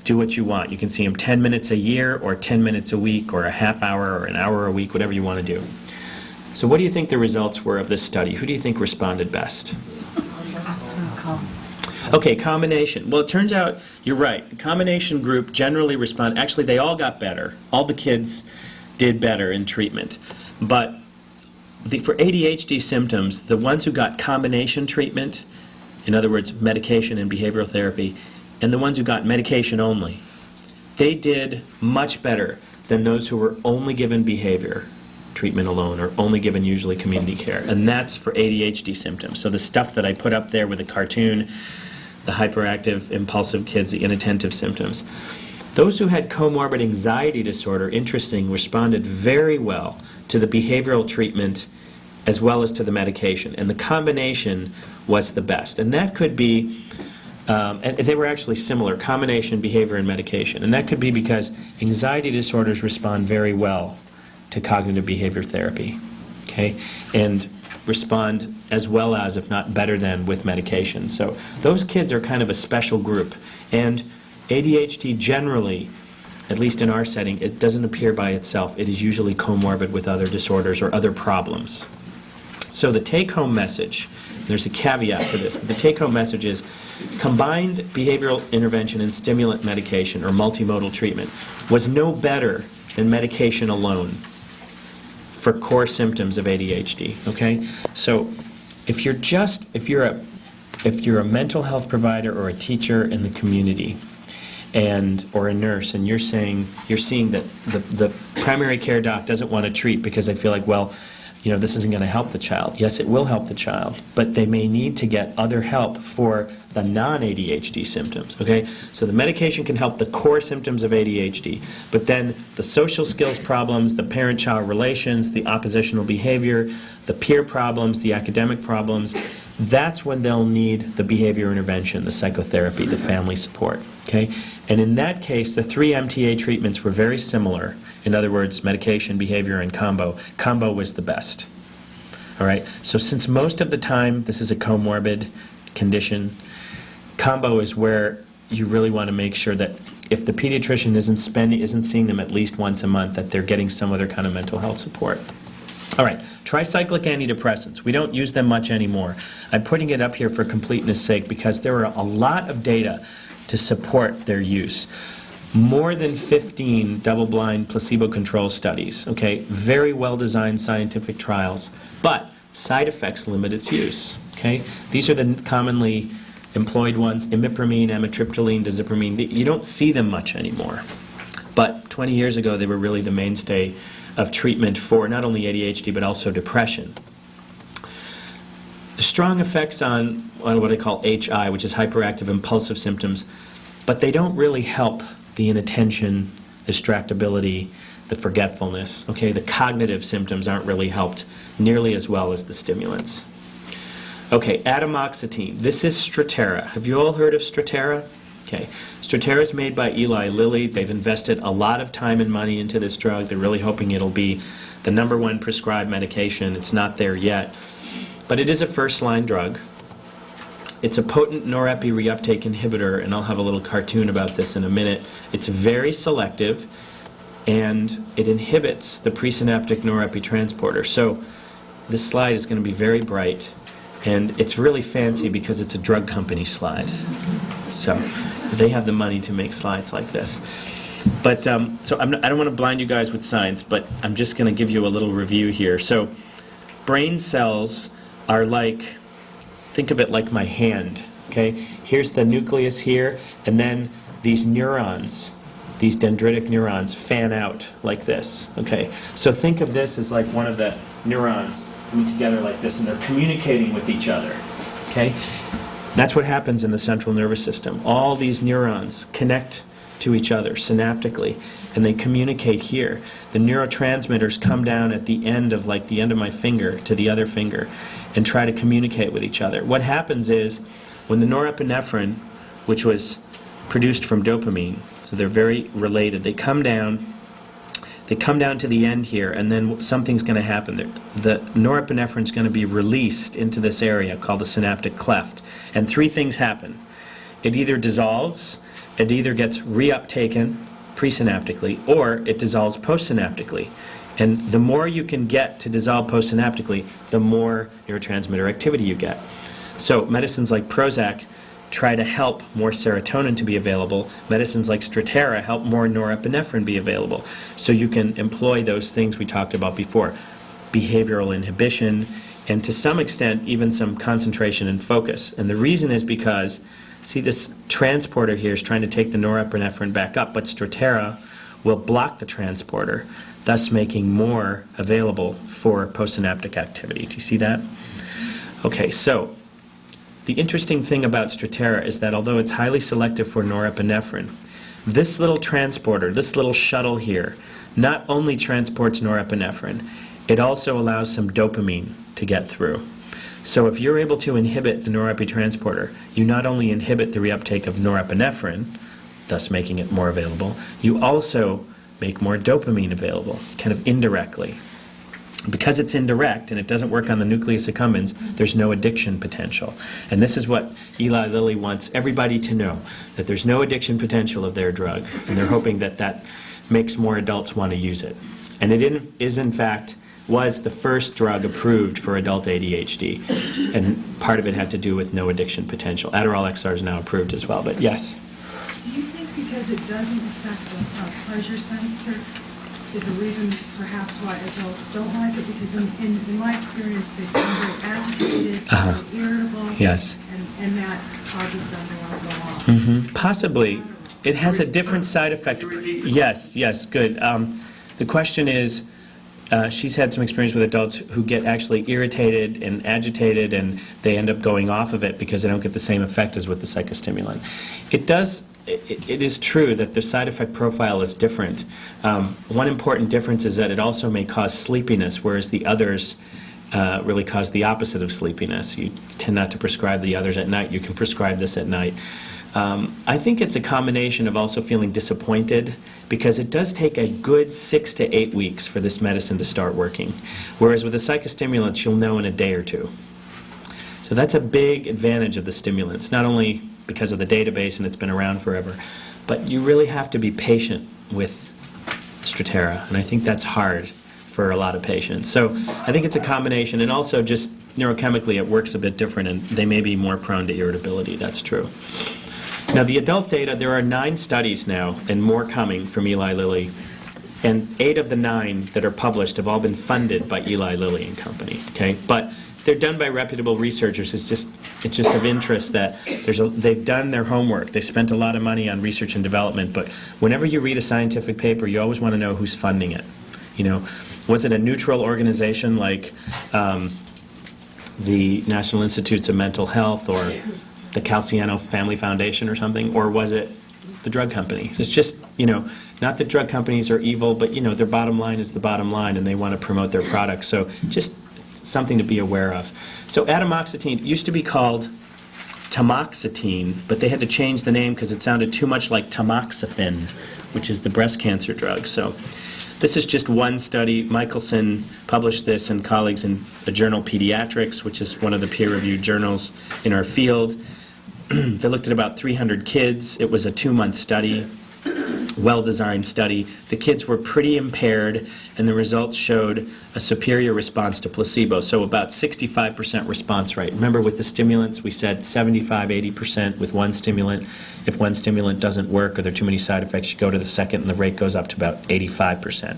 [SPEAKER 2] do what you want. You can see them 10 minutes a year or 10 minutes a week or a half hour or an hour a week, whatever you want to do. So what do you think the results were of this study? Who do you think responded best? Okay, combination. Well, it turns out you're right. The combination group generally responded. Actually, they all got better. All the kids did better in treatment. But for ADHD symptoms, the ones who got combination treatment, in other words, medication and behavioral therapy, and the ones who got medication only, they did much better than those who were only given behavior treatment alone or only given usually community care. And that's for ADHD symptoms. So the stuff that I put up there with the cartoon, the hyperactive, impulsive kids, the inattentive symptoms. Those who had comorbid anxiety disorder, interesting, responded very well to the behavioral treatment as well as to the medication. And the combination was the best. And that could be, and they were actually similar, combination, behavior, and medication. And that could be because anxiety disorders respond very well to cognitive behavior therapy, okay? And respond as well as, if not better than, with medication. So those kids are kind of a special group. And ADHD generally, at least in our setting, it doesn't appear by itself. It is usually comorbid with other disorders or other problems. So the take-home message, there's a caveat to this, but the take-home message is combined behavioral intervention and stimulant medication or multimodal treatment was no better than medication alone for core symptoms of ADHD, okay? So if you're a mental health provider or a teacher in the community or a nurse, and you're seeing that the primary care doc doesn't want to treat because they feel like, well, this isn't going to help the child. Yes, it will help the child, but they may need to get other help for the non-ADHD symptoms, okay? So the medication can help the core symptoms of ADHD, but then the social skills problems, the parent-child relations, the oppositional behavior, the peer problems, the academic problems, that's when they'll need the behavior intervention, the psychotherapy, the family support. Okay? And in that case, the 3 MTA treatments were very similar. In other words, medication, behavior, and combo. Combo was the best. All right? So since most of the time this is a comorbid condition, combo is where you really want to make sure that if the pediatrician isn't seeing them at least once a month, that they're getting some other kind of mental health support. All right, tricyclic antidepressants. We don't use them much anymore. I'm putting it up here for completeness sake because there are a lot of data to support their use. More than 15 double-blind placebo-controlled studies, okay? Very well-designed scientific trials, but side effects limit its use, okay? These are the commonly employed ones: imipramine, amitriptyline, dizipramine. You don't see them much anymore. But 20 years ago, they were really the mainstay of treatment for not only ADHD, but also depression. Strong effects on what I call HI, which is hyperactive impulsive symptoms, but they don't really help the inattention, distractibility, the forgetfulness. Okay, the cognitive symptoms aren't really helped nearly as well as the stimulants. Okay, atomoxetine. This is Strattera. Have you all heard of Strattera? Okay, Strattera is made by Eli Lilly. They've invested a lot of time and money into this drug. They're really hoping it'll be the #1 prescribed medication. It's not there yet, but it is a first-line drug. It's a potent norepi reuptake inhibitor, and I'll have a little cartoon about this in a minute. It's very selective, and it inhibits the presynaptic norepi transporter. So this slide is going to be very bright, and it's really fancy because it's a drug company slide. So they have the money to make slides like this. But I don't want to blind you guys with science, but I'm just going to give you a little review here. So brain cells are like, think of it like my hand, okay? Here's the nucleus here, and then these neurons, these dendritic neurons, fan out like this, okay? So think of this as like one of the neurons coming together like this, and they're communicating with each other, okay? That's what happens in the central nervous system. All these neurons connect to each other synaptically, and they communicate here. The neurotransmitters come down at the end of my finger to the other finger and try to communicate with each other. What happens is when the norepinephrine, which was produced from dopamine, so they're very related, they come down to the end here, and then something's going to happen. The norepinephrine is going to be released into this area called the synaptic cleft, and 3 things happen. It either dissolves, it either gets reuptaken presynaptically, or it dissolves postsynaptically. And the more you can get to dissolve postsynaptically, the more neurotransmitter activity you get. So medicines like Prozac try to help more serotonin to be available. Medicines like Strattera help more norepinephrine be available. So you can employ those things we talked about before: behavioral inhibition, and to some extent even some concentration and focus. And the reason is because, see, this transporter here is trying to take the norepinephrine back up, but Strattera will block the transporter, thus making more available for postsynaptic activity. Do you see that? Okay, so the interesting thing about Strattera is that although it's highly selective for norepinephrine, this little transporter, this little shuttle here, not only transports norepinephrine, it also allows some dopamine to get through. So if you're able to inhibit the norepi transporter, you not only inhibit the reuptake of norepinephrine, thus making it more available, you also make more dopamine available, kind of indirectly. Because it's indirect and it doesn't work on the nucleus accumbens, there's no addiction potential. And this is what Eli Lilly wants everybody to know, that there's no addiction potential of their drug, and they're hoping that that makes more adults want to use it. And it is, in fact, was the first drug approved for adult ADHD, and part of it had to do with no addiction potential. Adderall XR is now approved as well, but yes?
[SPEAKER 3] Do you think because it doesn't affect the pleasure center is a reason perhaps why adults don't like it? Because in my experience, they become very agitated, very irritable,
[SPEAKER 2] yes,
[SPEAKER 3] and that causes them to want to go on.
[SPEAKER 2] Possibly. It has a different side effect. Yes, good. The question is, she's had some experience with adults who get actually irritated and agitated, and they end up going off of it because they don't get the same effect as with the psychostimulant. It is true that the side effect profile is different. One important difference is that it also may cause sleepiness, whereas the others really cause the opposite of sleepiness. You tend not to prescribe the others at night. You can prescribe this at night. I think it's a combination of also feeling disappointed, because it does take a good 6 to 8 weeks for this medicine to start working. Whereas with the psychostimulants, you'll know in a day or two. So that's a big advantage of the stimulants, not only because of the database and it's been around forever, but you really have to be patient with Strattera, and I think that's hard for a lot of patients. So I think it's a combination, and also just neurochemically it works a bit different, and they may be more prone to irritability. That's true. Now, the adult data, there are 9 studies now, and more coming from Eli Lilly, and 8 of the 9 that are published have all been funded by Eli Lilly and Company. Okay, but they're done by reputable researchers. It's just of interest that they've done their homework. They've spent a lot of money on research and development, but whenever you read a scientific paper, you always want to know who's funding it. You know, was it a neutral organization like the National Institutes of Mental Health or the Calciano Family Foundation or something, or was it the drug companies? It's just, you know, not that drug companies are evil, but, you know, their bottom line is the bottom line, and they want to promote their products. So just something to be aware of. So atomoxetine used to be called tamoxetine, but they had to change the name because it sounded too much like tamoxifen, which is the breast cancer drug. So this is just one study. Michelson published this and colleagues in the journal Pediatrics, which is one of the peer-reviewed journals in our field. They looked at about 300 kids. It was a 2-month study, well-designed study. The kids were pretty impaired, and the results showed a superior response to placebo, so about 65% response rate. Remember, with the stimulants, we said 75-80% with one stimulant. If one stimulant doesn't work or there are too many side effects, you go to the second, and the rate goes up to about 85%.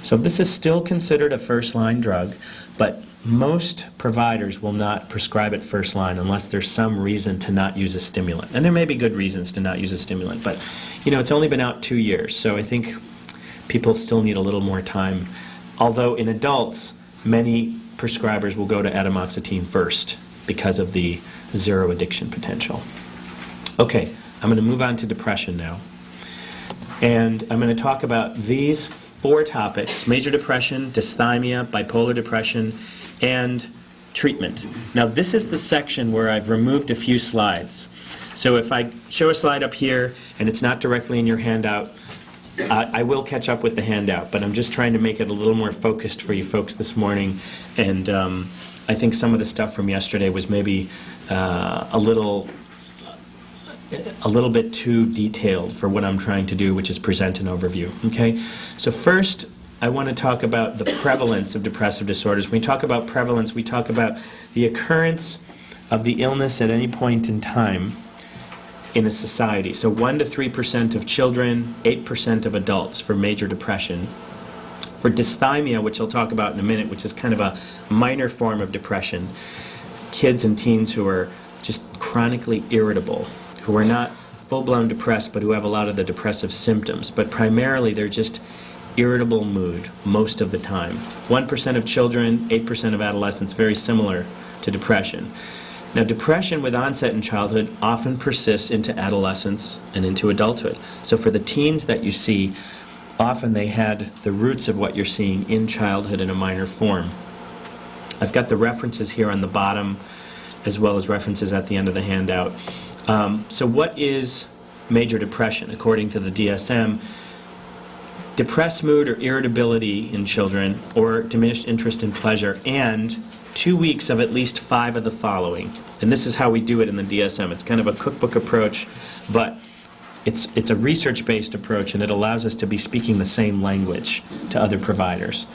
[SPEAKER 2] So this is still considered a first-line drug, but most providers will not prescribe it first line unless there's some reason to not use a stimulant. And there may be good reasons to not use a stimulant, but you know, it's only been out 2 years, so I think people still need a little more time. Although in adults, many prescribers will go to atomoxetine first because of the zero addiction potential. Okay, I'm going to move on to depression now. And I'm going to talk about these 4 topics: major depression, dysthymia, bipolar depression, and treatment. Now, this is the section where I've removed a few slides. So if I show a slide up here and it's not directly in your handout, I will catch up with the handout, but I'm just trying to make it a little more focused for you folks this morning. And I think some of the stuff from yesterday was maybe a little bit too detailed for what I'm trying to do, which is present an overview. Okay? So first, I want to talk about the prevalence of depressive disorders. When we talk about prevalence, we talk about the occurrence of the illness at any point in time in a society. So 1 to 3% of children, 8% of adults for major depression. For dysthymia, which I'll talk about in a minute, which is kind of a minor form of depression, kids and teens who are just chronically irritable, who are not full-blown depressed, but who have a lot of the depressive symptoms. But primarily, they're just irritable mood most of the time. 1% of children, 8% of adolescents, very similar to depression. Now, depression with onset in childhood often persists into adolescence and into adulthood. So for the teens that you see, often they had the roots of what you're seeing in childhood in a minor form. I've got the references here on the bottom, as well as references at the end of the handout. So what is major depression? According to the DSM, depressed mood or irritability in children, or diminished interest in pleasure, and 2 weeks of at least 5 of the following. And this is how we do it in the DSM. It's kind of a cookbook approach, but it's a research-based approach, and it allows us to be speaking the same language to other providers.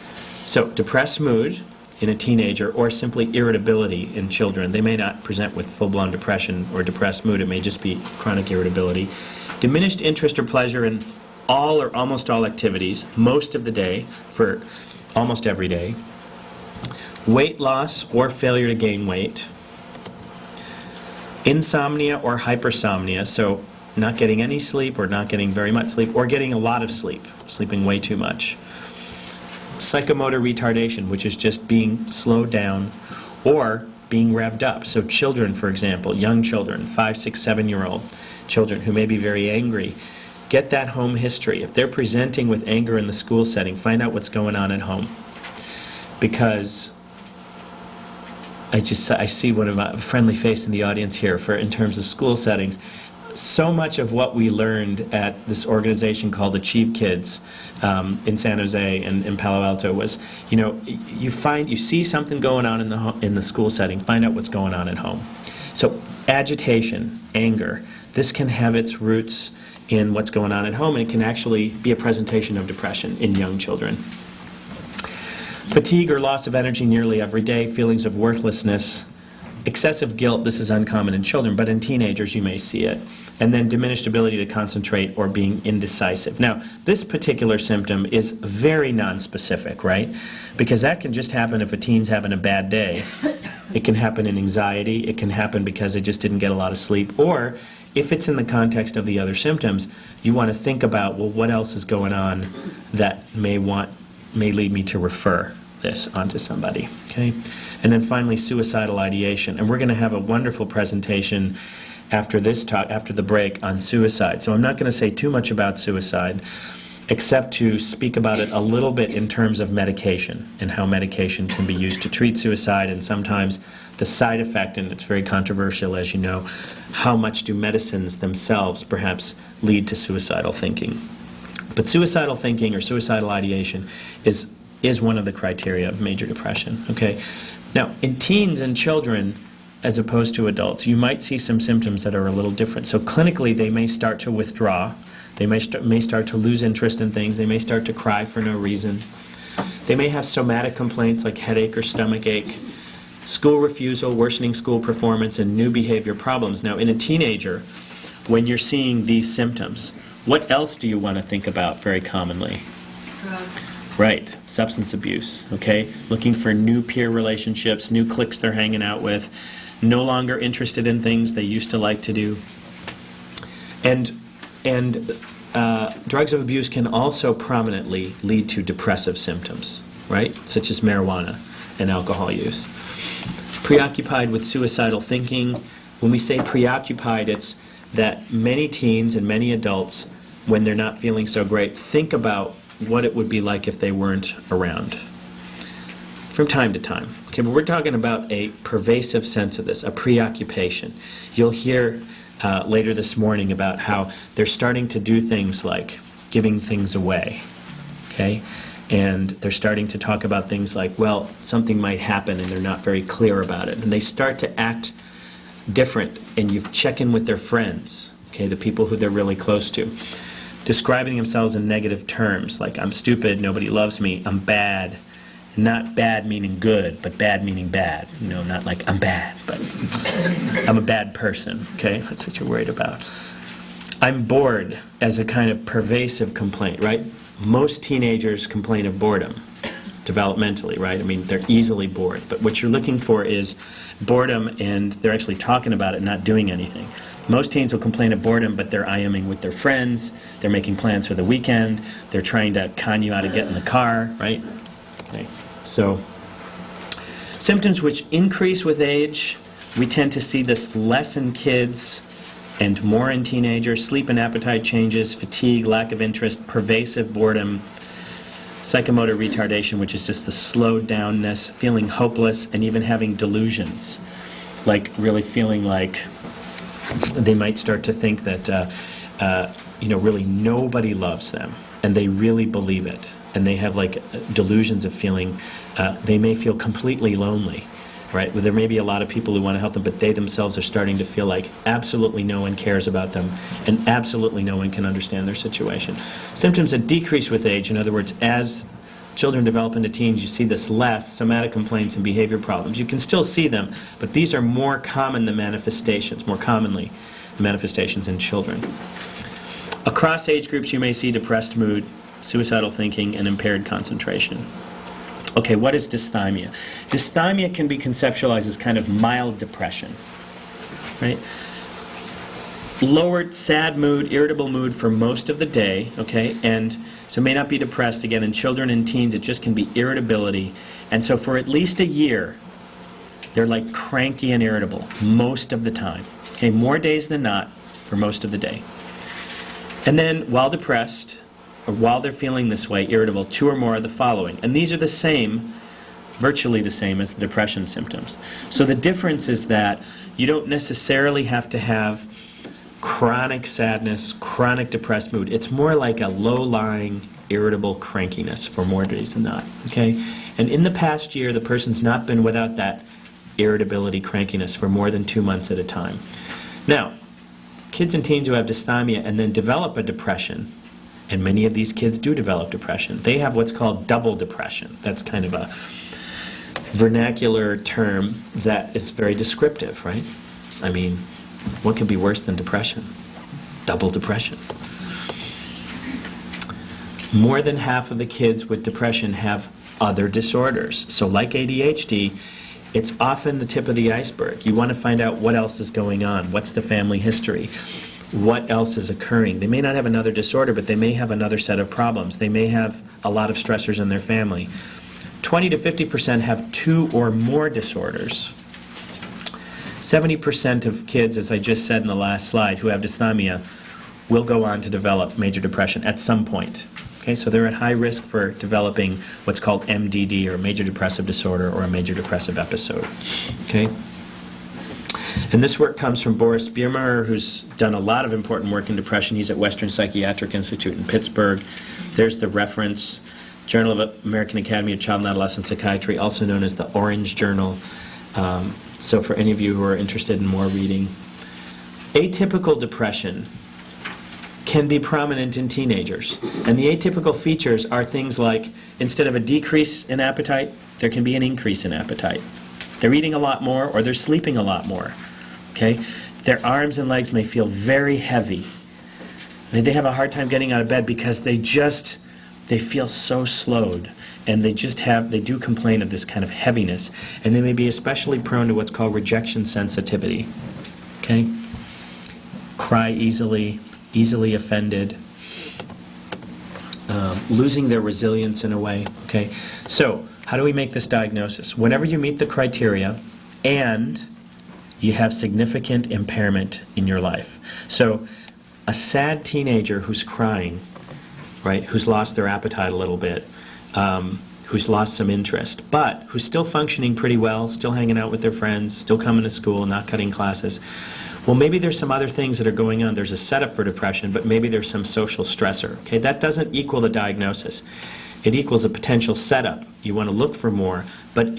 [SPEAKER 2] So depressed mood in a teenager, or simply irritability in children. They may not present with full-blown depression or depressed mood. It may just be chronic irritability. Diminished interest or pleasure in all or almost all activities, most of the day, for almost every day. Weight loss or failure to gain weight. Insomnia or hypersomnia, so not getting any sleep or not getting very much sleep, or getting a lot of sleep, sleeping way too much. Psychomotor retardation, which is just being slowed down or being revved up. So children, for example, young children, 5, 6, 7-year-old children who may be very angry, get that home history. If they're presenting with anger in the school setting, find out what's going on at home. Because I see one of a friendly face in the audience here in terms of school settings. So much of what we learned at this organization called Achieve Kids in San Jose and in Palo Alto was, you see something going on in the school setting, find out what's going on at home. So agitation, anger, this can have its roots in what's going on at home, and it can actually be a presentation of depression in young children. Fatigue or loss of energy nearly every day, feelings of worthlessness, excessive guilt, this is uncommon in children, but in teenagers you may see it. And then diminished ability to concentrate or being indecisive. Now, this particular symptom is very nonspecific, right? Because that can just happen if a teen's having a bad day. It can happen in anxiety. It can happen because they just didn't get a lot of sleep. Or if it's in the context of the other symptoms, you want to think about, well, what else is going on that may lead me to refer this onto somebody, okay? And then finally, suicidal ideation. And we're going to have a wonderful presentation after this talk, after the break, on suicide. So I'm not going to say too much about suicide, except to speak about it a little bit in terms of medication and how medication can be used to treat suicide, and sometimes the side effect, and it's very controversial, as you know, how much do medicines themselves perhaps lead to suicidal thinking. But suicidal thinking or suicidal ideation is one of the criteria of major depression, okay? Now, in teens and children, as opposed to adults, you might see some symptoms that are a little different. So clinically, they may start to withdraw. They may start to lose interest in things. They may start to cry for no reason. They may have somatic complaints like headache or stomach ache, school refusal, worsening school performance, and new behavior problems. Now, in a teenager, when you're seeing these symptoms, what else do you want to think about very commonly?
[SPEAKER 4] Drugs.
[SPEAKER 2] Right, substance abuse, okay? Looking for new peer relationships, new cliques they're hanging out with, no longer interested in things they used to like to do. And drugs of abuse can also prominently lead to depressive symptoms, right? Such as marijuana and alcohol use. Preoccupied with suicidal thinking. When we say preoccupied, it's that many teens and many adults, when they're not feeling so great, think about what it would be like if they weren't around from time to time. Okay, but we're talking about a pervasive sense of this, a preoccupation. You'll hear later this morning about how they're starting to do things like giving things away, okay? And they're starting to talk about things like, well, something might happen and they're not very clear about it. And they start to act different, and you check in with their friends, okay, the people who they're really close to. Describing themselves in negative terms, like I'm stupid, nobody loves me, I'm bad. Not bad meaning good, but bad meaning bad. Not like I'm bad, but I'm a bad person, okay? That's what you're worried about. I'm bored as a kind of pervasive complaint, right? Most teenagers complain of boredom, developmentally, right? I mean, they're easily bored. But what you're looking for is boredom, and they're actually talking about it, not doing anything. Most teens will complain of boredom, but they're IMing with their friends, they're making plans for the weekend, they're trying to con you out to get in the car, right? Okay. So, symptoms which increase with age, we tend to see this less in kids and more in teenagers: sleep and appetite changes, fatigue, lack of interest, pervasive boredom, psychomotor retardation, which is just the slowed downness, feeling hopeless, and even having delusions, like really feeling like they might start to think that really nobody loves them, and they really believe it. And they have like delusions of feeling, they may feel completely lonely, right? Well, there may be a lot of people who want to help them, but they themselves are starting to feel like absolutely no one cares about them, and absolutely no one can understand their situation. Symptoms that decrease with age, in other words, as children develop into teens, you see this less: somatic complaints and behavior problems. You can still see them, but these are more common than manifestations, more commonly the manifestations in children. Across age groups, you may see depressed mood, suicidal thinking, and impaired concentration. Okay, what is dysthymia? Dysthymia can be conceptualized as kind of mild depression, right? Lowered, sad mood, irritable mood for most of the day, okay? And so may not be depressed. Again, in children and teens, it just can be irritability. And so for at least a year, they're like cranky and irritable most of the time. Okay, more days than not for most of the day. And then while depressed, or while they're feeling this way, irritable, 2 or more of the following. And these are the same virtually the same as the depression symptoms. So the difference is that you don't necessarily have to have chronic sadness, chronic depressed mood. It's more like a low-lying, irritable crankiness for more days than not, okay? And in the past year, the person's not been without that irritability, crankiness for more than 2 months at a time. Now, kids and teens who have dysthymia and then develop a depression, and many of these kids do develop depression, they have what's called double depression. That's kind of a vernacular term that is very descriptive, right? I mean, what could be worse than depression? Double depression. More than half of the kids with depression have other disorders. So like ADHD, it's often the tip of the iceberg. You want to find out what else is going on. What's the family history? What else is occurring? They may not have another disorder, but they may have another set of problems. They may have a lot of stressors in their family. 20 to 50% have 2 or more disorders. 70% of kids, as I just said in the last slide, who have dysthymia will go on to develop major depression at some point. Okay, so they're at high risk for developing what's called MDD, or major depressive disorder, or a major depressive episode. Okay? And this work comes from Boris Biermeier, who's done a lot of important work in depression. He's at Western Psychiatric Institute in Pittsburgh. There's the reference, Journal of American Academy of Child and Adolescent Psychiatry, also known as the Orange Journal. So for any of you who are interested in more reading. Atypical depression can be prominent in teenagers. And the atypical features are things like, instead of a decrease in appetite, there can be an increase in appetite. They're eating a lot more, or they're sleeping a lot more. Okay? Their arms and legs may feel very heavy. They have a hard time getting out of bed because they feel so slowed. And they do complain of this kind of heaviness. And they may be especially prone to what's called rejection sensitivity. Okay? Cry easily offended, losing their resilience in a way. Okay? So, how do we make this diagnosis? Whenever you meet the criteria and you have significant impairment in your life. So, a sad teenager who's crying, right, who's lost their appetite a little bit, who's lost some interest, but who's still functioning pretty well, still hanging out with their friends, still coming to school, not cutting classes. Well, maybe there's some other things that are going on. There's a setup for depression, but maybe there's some social stressor. Okay, that doesn't equal the diagnosis. It equals a potential setup. You want to look for more, but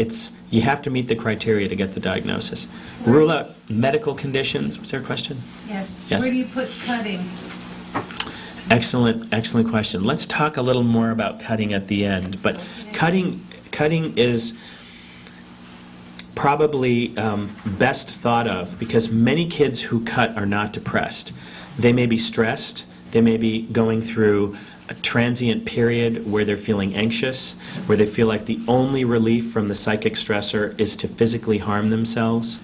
[SPEAKER 2] you have to meet the criteria to get the diagnosis. Rule out medical conditions. Was there a question?
[SPEAKER 4] Yes.
[SPEAKER 2] Yes.
[SPEAKER 4] Where do you put cutting?
[SPEAKER 2] Excellent question. Let's talk a little more about cutting at the end. But cutting is probably best thought of because many kids who cut are not depressed. They may be stressed. They may be going through a transient period where they're feeling anxious, where they feel like the only relief from the psychic stressor is to physically harm themselves.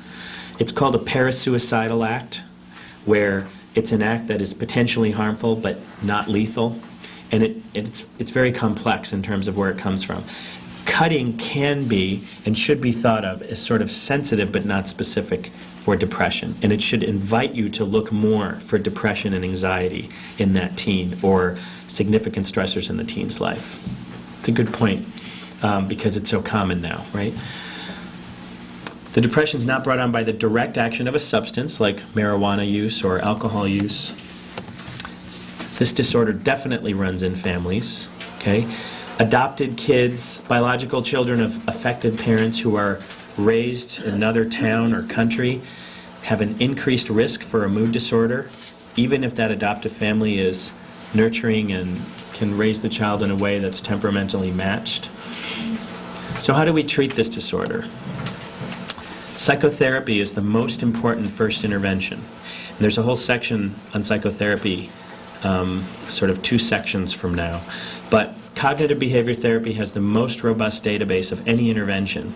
[SPEAKER 2] It's called a parasuicidal act, where it's an act that is potentially harmful but not lethal, and it's very complex in terms of where it comes from. Cutting can be and should be thought of as sort of sensitive but not specific for depression, and it should invite you to look more for depression and anxiety in that teen or significant stressors in the teen's life. It's a good point because it's so common now, right? The depression is not brought on by the direct action of a substance like marijuana use or alcohol use. This disorder definitely runs in families, okay? Adopted kids, biological children of affected parents who are raised in another town or country have an increased risk for a mood disorder, even if that adoptive family is nurturing and can raise the child in a way that's temperamentally matched. So how do we treat this disorder? Psychotherapy is the most important first intervention. And there's a whole section on psychotherapy, sort of 2 sections from now. But cognitive behavior therapy has the most robust database of any intervention,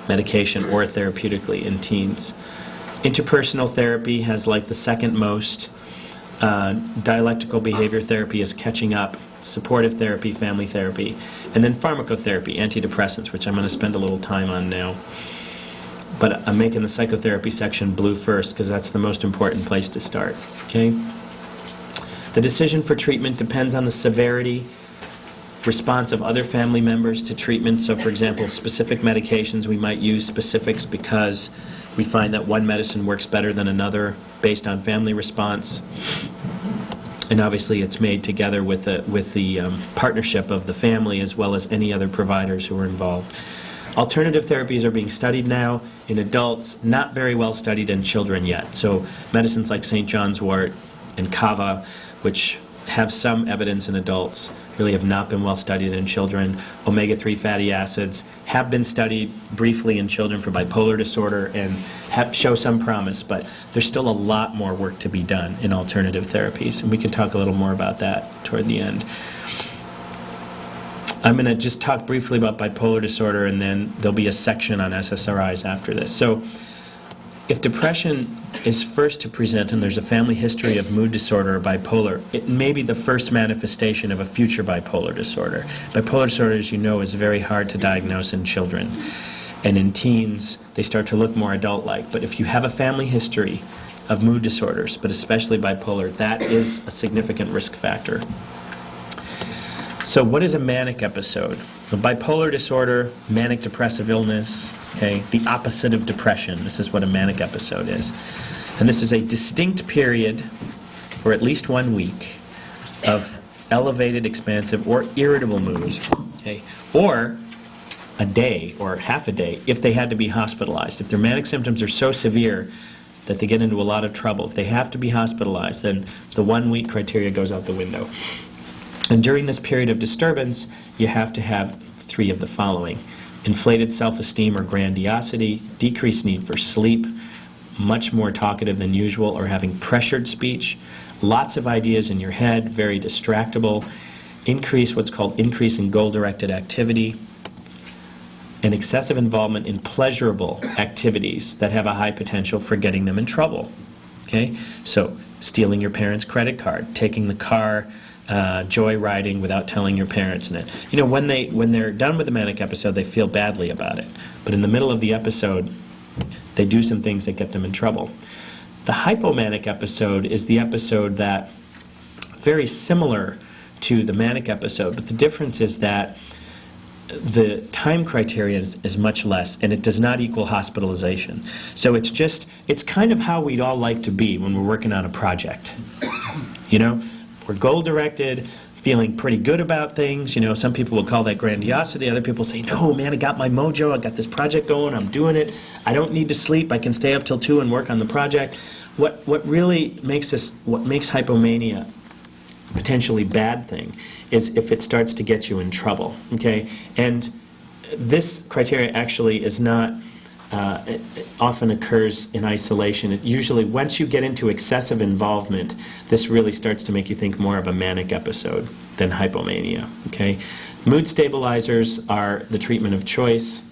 [SPEAKER 2] medication or therapeutically, in teens. Interpersonal therapy has like the second most. Dialectical behavior therapy is catching up. Supportive therapy, family therapy. And then pharmacotherapy, antidepressants, which I'm going to spend a little time on now. But I'm making the psychotherapy section blue first because that's the most important place to start. Okay? The decision for treatment depends on the severity response of other family members to treatment. So, for example, specific medications, we might use specifics because we find that one medicine works better than another based on family response. And obviously it's made together with the partnership of the family as well as any other providers who are involved. Alternative therapies are being studied now in adults, not very well studied in children yet. So medicines like St. John's wort and kava, which have some evidence in adults, really have not been well studied in children. Omega-3 fatty acids have been studied briefly in children for bipolar disorder and show some promise, but there's still a lot more work to be done in alternative therapies, and we can talk a little more about that toward the end. I'm going to just talk briefly about bipolar disorder, and then there'll be a section on SSRIs after this. So if depression is first to present and there's a family history of mood disorder or bipolar, it may be the first manifestation of a future bipolar disorder. Bipolar disorder, as you know, is very hard to diagnose in children. And in teens, they start to look more adult-like. But if you have a family history of mood disorders, but especially bipolar, that is a significant risk factor. So what is a manic episode? A bipolar disorder, manic depressive illness, okay, the opposite of depression. This is what a manic episode is. And this is a distinct period, for at least 1 week, of elevated, expansive, or irritable mood, okay, or a day or half a day if they had to be hospitalized. If their manic symptoms are so severe that they get into a lot of trouble, if they have to be hospitalized, then the 1 week criteria goes out the window. And during this period of disturbance, you have to have 3 of the following: inflated self-esteem or grandiosity, decreased need for sleep, much more talkative than usual or having pressured speech, lots of ideas in your head, very distractible, what's called increase in goal-directed activity, and excessive involvement in pleasurable activities that have a high potential for getting them in trouble. Okay? So, stealing your parents' credit card, taking the car, joyriding without telling your parents in it. You know, when they're done with the manic episode, they feel badly about it. But in the middle of the episode, they do some things that get them in trouble. The hypomanic episode is the episode that very similar to the manic episode, but the difference is that the time criterion is much less, and it does not equal hospitalization. So it's kind of how we'd all like to be when we're working on a project. You know, we're goal-directed, feeling pretty good about things. You know, some people will call that grandiosity. Other people say, no, man, I got my mojo. I got this project going. I'm doing it. I don't need to sleep. I can stay up till 2 and work on the project. What really makes hypomania a potentially bad thing is if it starts to get you in trouble, okay? And this criteria actually is not, it often occurs in isolation. It usually, once you get into excessive involvement, this really starts to make you think more of a manic episode than hypomania, okay? Mood stabilizers are the treatment of choice,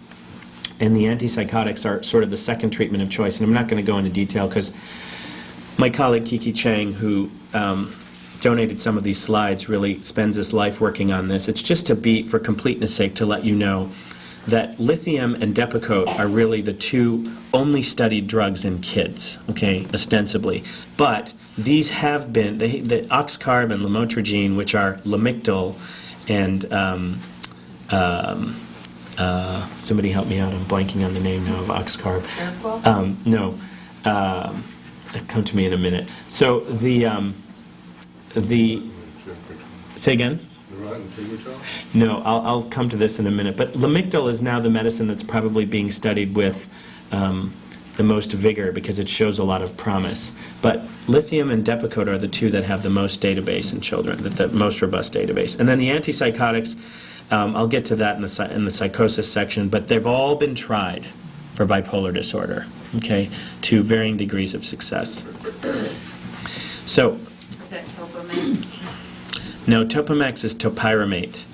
[SPEAKER 2] and the antipsychotics are sort of the second treatment of choice. And I'm not going to go into detail because my colleague Kiki Chang, who donated some of these slides, really spends his life working on this. It's just for completeness sake, to let you know that lithium and Depakote are really the 2 only studied drugs in kids, okay, ostensibly. But these have been, the oxcarb and lamotrigine, which are Lamictal and, somebody help me out, I'm blanking on the name now of oxcarb. No, it'll come to me in a minute. So say again? No, I'll come to this in a minute. But Lamictal is now the medicine that's probably being studied with the most vigor because it shows a lot of promise. But lithium and Depakote are the 2 that have the most database in children, the most robust database. And then the antipsychotics, I'll get to that in the psychosis section, but they've all been tried for bipolar disorder, okay, to varying degrees of success. So,
[SPEAKER 4] is that Topamax?
[SPEAKER 2] no, Topamax is topiramate.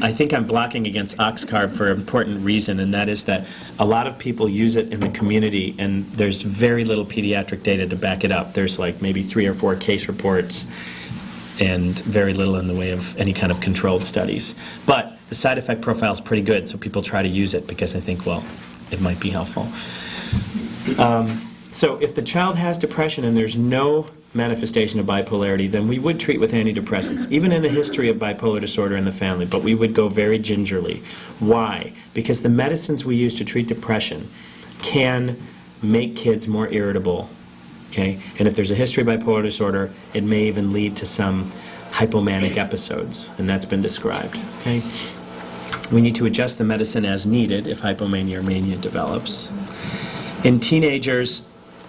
[SPEAKER 2] I think I'm blocking against oxcarb for an important reason, and that is that a lot of people use it in the community, and there's very little pediatric data to back it up. There's like maybe 3 or 4 case reports, and very little in the way of any kind of controlled studies. But the side effect profile is pretty good, so people try to use it because I think, well, it might be helpful. So if the child has depression and there's no manifestation of bipolarity, then we would treat with antidepressants, even in a history of bipolar disorder in the family, but we would go very gingerly. Why? Because the medicines we use to treat depression can make kids more irritable, okay? And if there's a history of bipolar disorder, it may even lead to some hypomanic episodes, and that's been described, okay? We need to adjust the medicine as needed if hypomania or mania develops. In teenagers,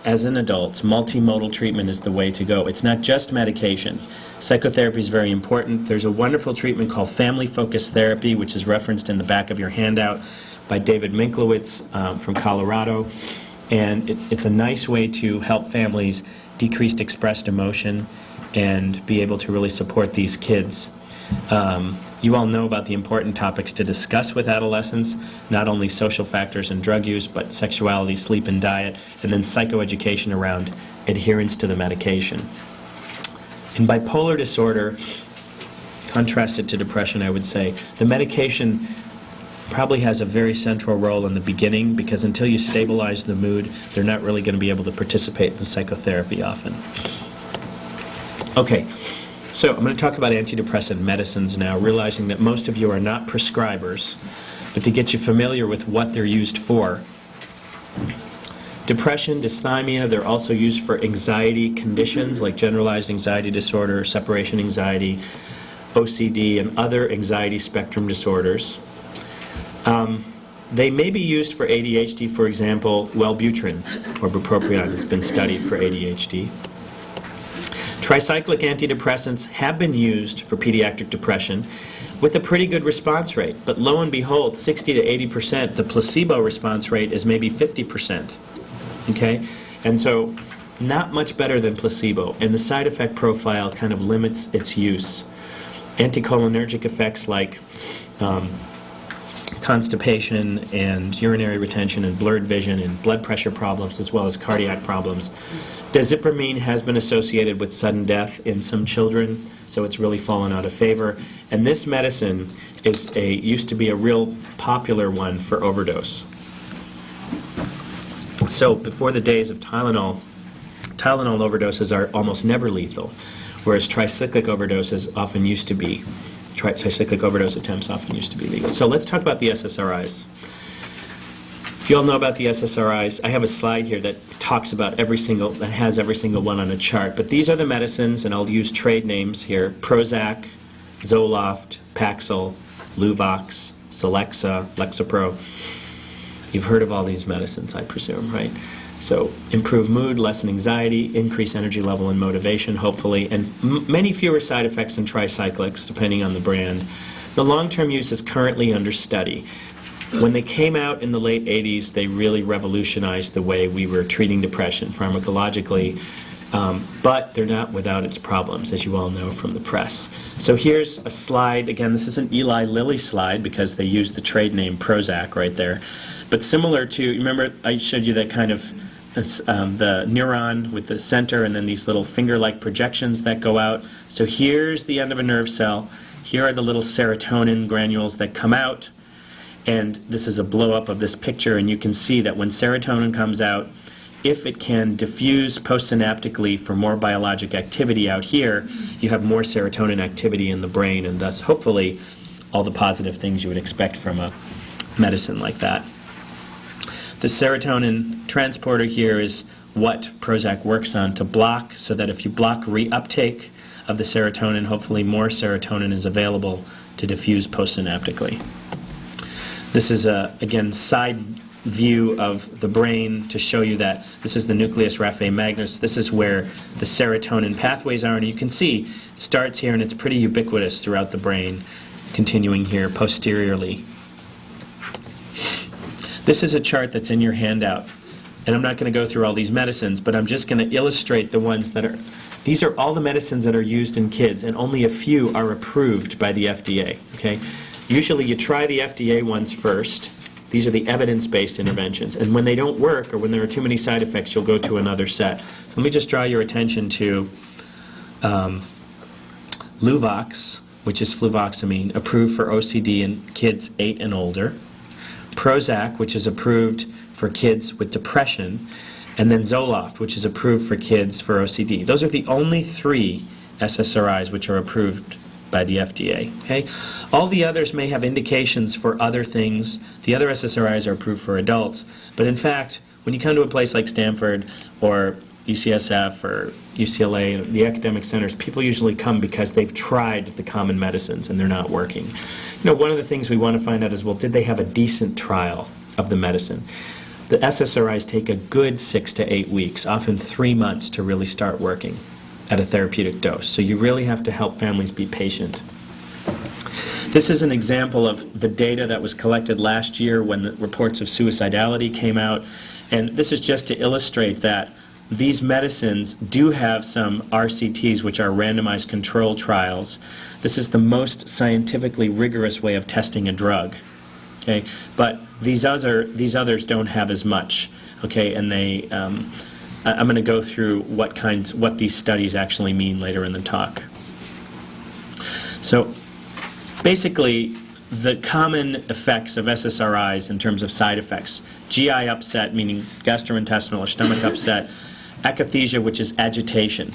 [SPEAKER 2] as in adults, multimodal treatment is the way to go. It's not just medication. Psychotherapy is very important. There's a wonderful treatment called family-focused therapy, which is referenced in the back of your handout by David Minklowitz from Colorado. And it's a nice way to help families decrease expressed emotion and be able to really support these kids. You all know about the important topics to discuss with adolescents, not only social factors and drug use, but sexuality, sleep, and diet, and then psychoeducation around adherence to the medication. In bipolar disorder, contrasted to depression, I would say, the medication probably has a very central role in the beginning, because until you stabilize the mood, they're not really going to be able to participate in the psychotherapy often. Okay. So I'm going to talk about antidepressant medicines now, realizing that most of you are not prescribers, but to get you familiar with what they're used for. Depression, dysthymia, they're also used for anxiety conditions like generalized anxiety disorder, separation anxiety, OCD, and other anxiety spectrum disorders. They may be used for ADHD, for example, Wellbutrin or bupropion has been studied for ADHD. Tricyclic antidepressants have been used for pediatric depression with a pretty good response rate, but lo and behold, 60 to 80%, the placebo response rate is maybe 50%, okay? And so not much better than placebo, and the side effect profile kind of limits its use. Anticholinergic effects like constipation and urinary retention and blurred vision and blood pressure problems as well as cardiac problems. Dazipramine has been associated with sudden death in some children, so it's really fallen out of favor. And this medicine used to be a real popular one for overdose. So before the days of Tylenol overdoses are almost never lethal, whereas tricyclic overdoses often used to be. Tricyclic overdose attempts often used to be legal. So let's talk about the SSRIs. If you all know about the SSRIs, I have a slide here that has every single one on a chart. But these are the medicines, and I'll use trade names here: Prozac, Zoloft, Paxil, Luvox, Celexa, Lexapro. You've heard of all these medicines, I presume, right? So improve mood, lessen anxiety, increase energy level and motivation, hopefully, and many fewer side effects than tricyclics, depending on the brand. The long-term use is currently under study. When they came out in the late 80s, they really revolutionized the way we were treating depression pharmacologically, but they're not without its problems, as you all know from the press. So here's a slide. Again, this is an Eli Lilly slide because they used the trade name Prozac right there. But similar to, remember I showed you that kind of the neuron with the center and then these little finger-like projections that go out. So here's the end of a nerve cell. Here are the little serotonin granules that come out. And this is a blow-up of this picture, and you can see that when serotonin comes out, if it can diffuse postsynaptically for more biologic activity out here, you have more serotonin activity in the brain, and thus, hopefully, all the positive things you would expect from a medicine like that. The serotonin transporter here is what Prozac works on to block, so that if you block reuptake of the serotonin, hopefully more serotonin is available to diffuse postsynaptically. This is a, again, side view of the brain to show you that this is the nucleus raphe magnus. This is where the serotonin pathways are, and you can see it starts here and it's pretty ubiquitous throughout the brain, continuing here posteriorly. This is a chart that's in your handout, and I'm not going to go through all these medicines, but I'm just going to illustrate the ones that are, these are all the medicines that are used in kids, and only a few are approved by the FDA, okay? Usually you try the FDA ones first. These are the evidence-based interventions. And when they don't work or when there are too many side effects, you'll go to another set. So let me just draw your attention to Luvox, which is fluvoxamine, approved for OCD in kids 8 and older. Prozac, which is approved for kids with depression. and then Zoloft, which is approved for kids for OCD. Those are the only 3 SSRIs which are approved by the FDA. Okay? All the others may have indications for other things. The other SSRIs are approved for adults, but in fact, when you come to a place like Stanford or UCSF or UCLA, the academic centers, people usually come because they've tried the common medicines and they're not working. One of the things we want to find out is, well, did they have a decent trial of the medicine? The SSRIs take a good 6 to 8 weeks, often 3 months, to really start working at a therapeutic dose. So you really have to help families be patient. This is an example of the data that was collected last year when the reports of suicidality came out. And this is just to illustrate that these medicines do have some RCTs, which are randomized control trials. This is the most scientifically rigorous way of testing a drug. Okay, but these others don't have as much. Okay, and they I'm going to go through what these studies actually mean later in the talk. So basically, the common effects of SSRIs in terms of side effects: GI upset, meaning gastrointestinal or stomach upset; akathisia, which is agitation.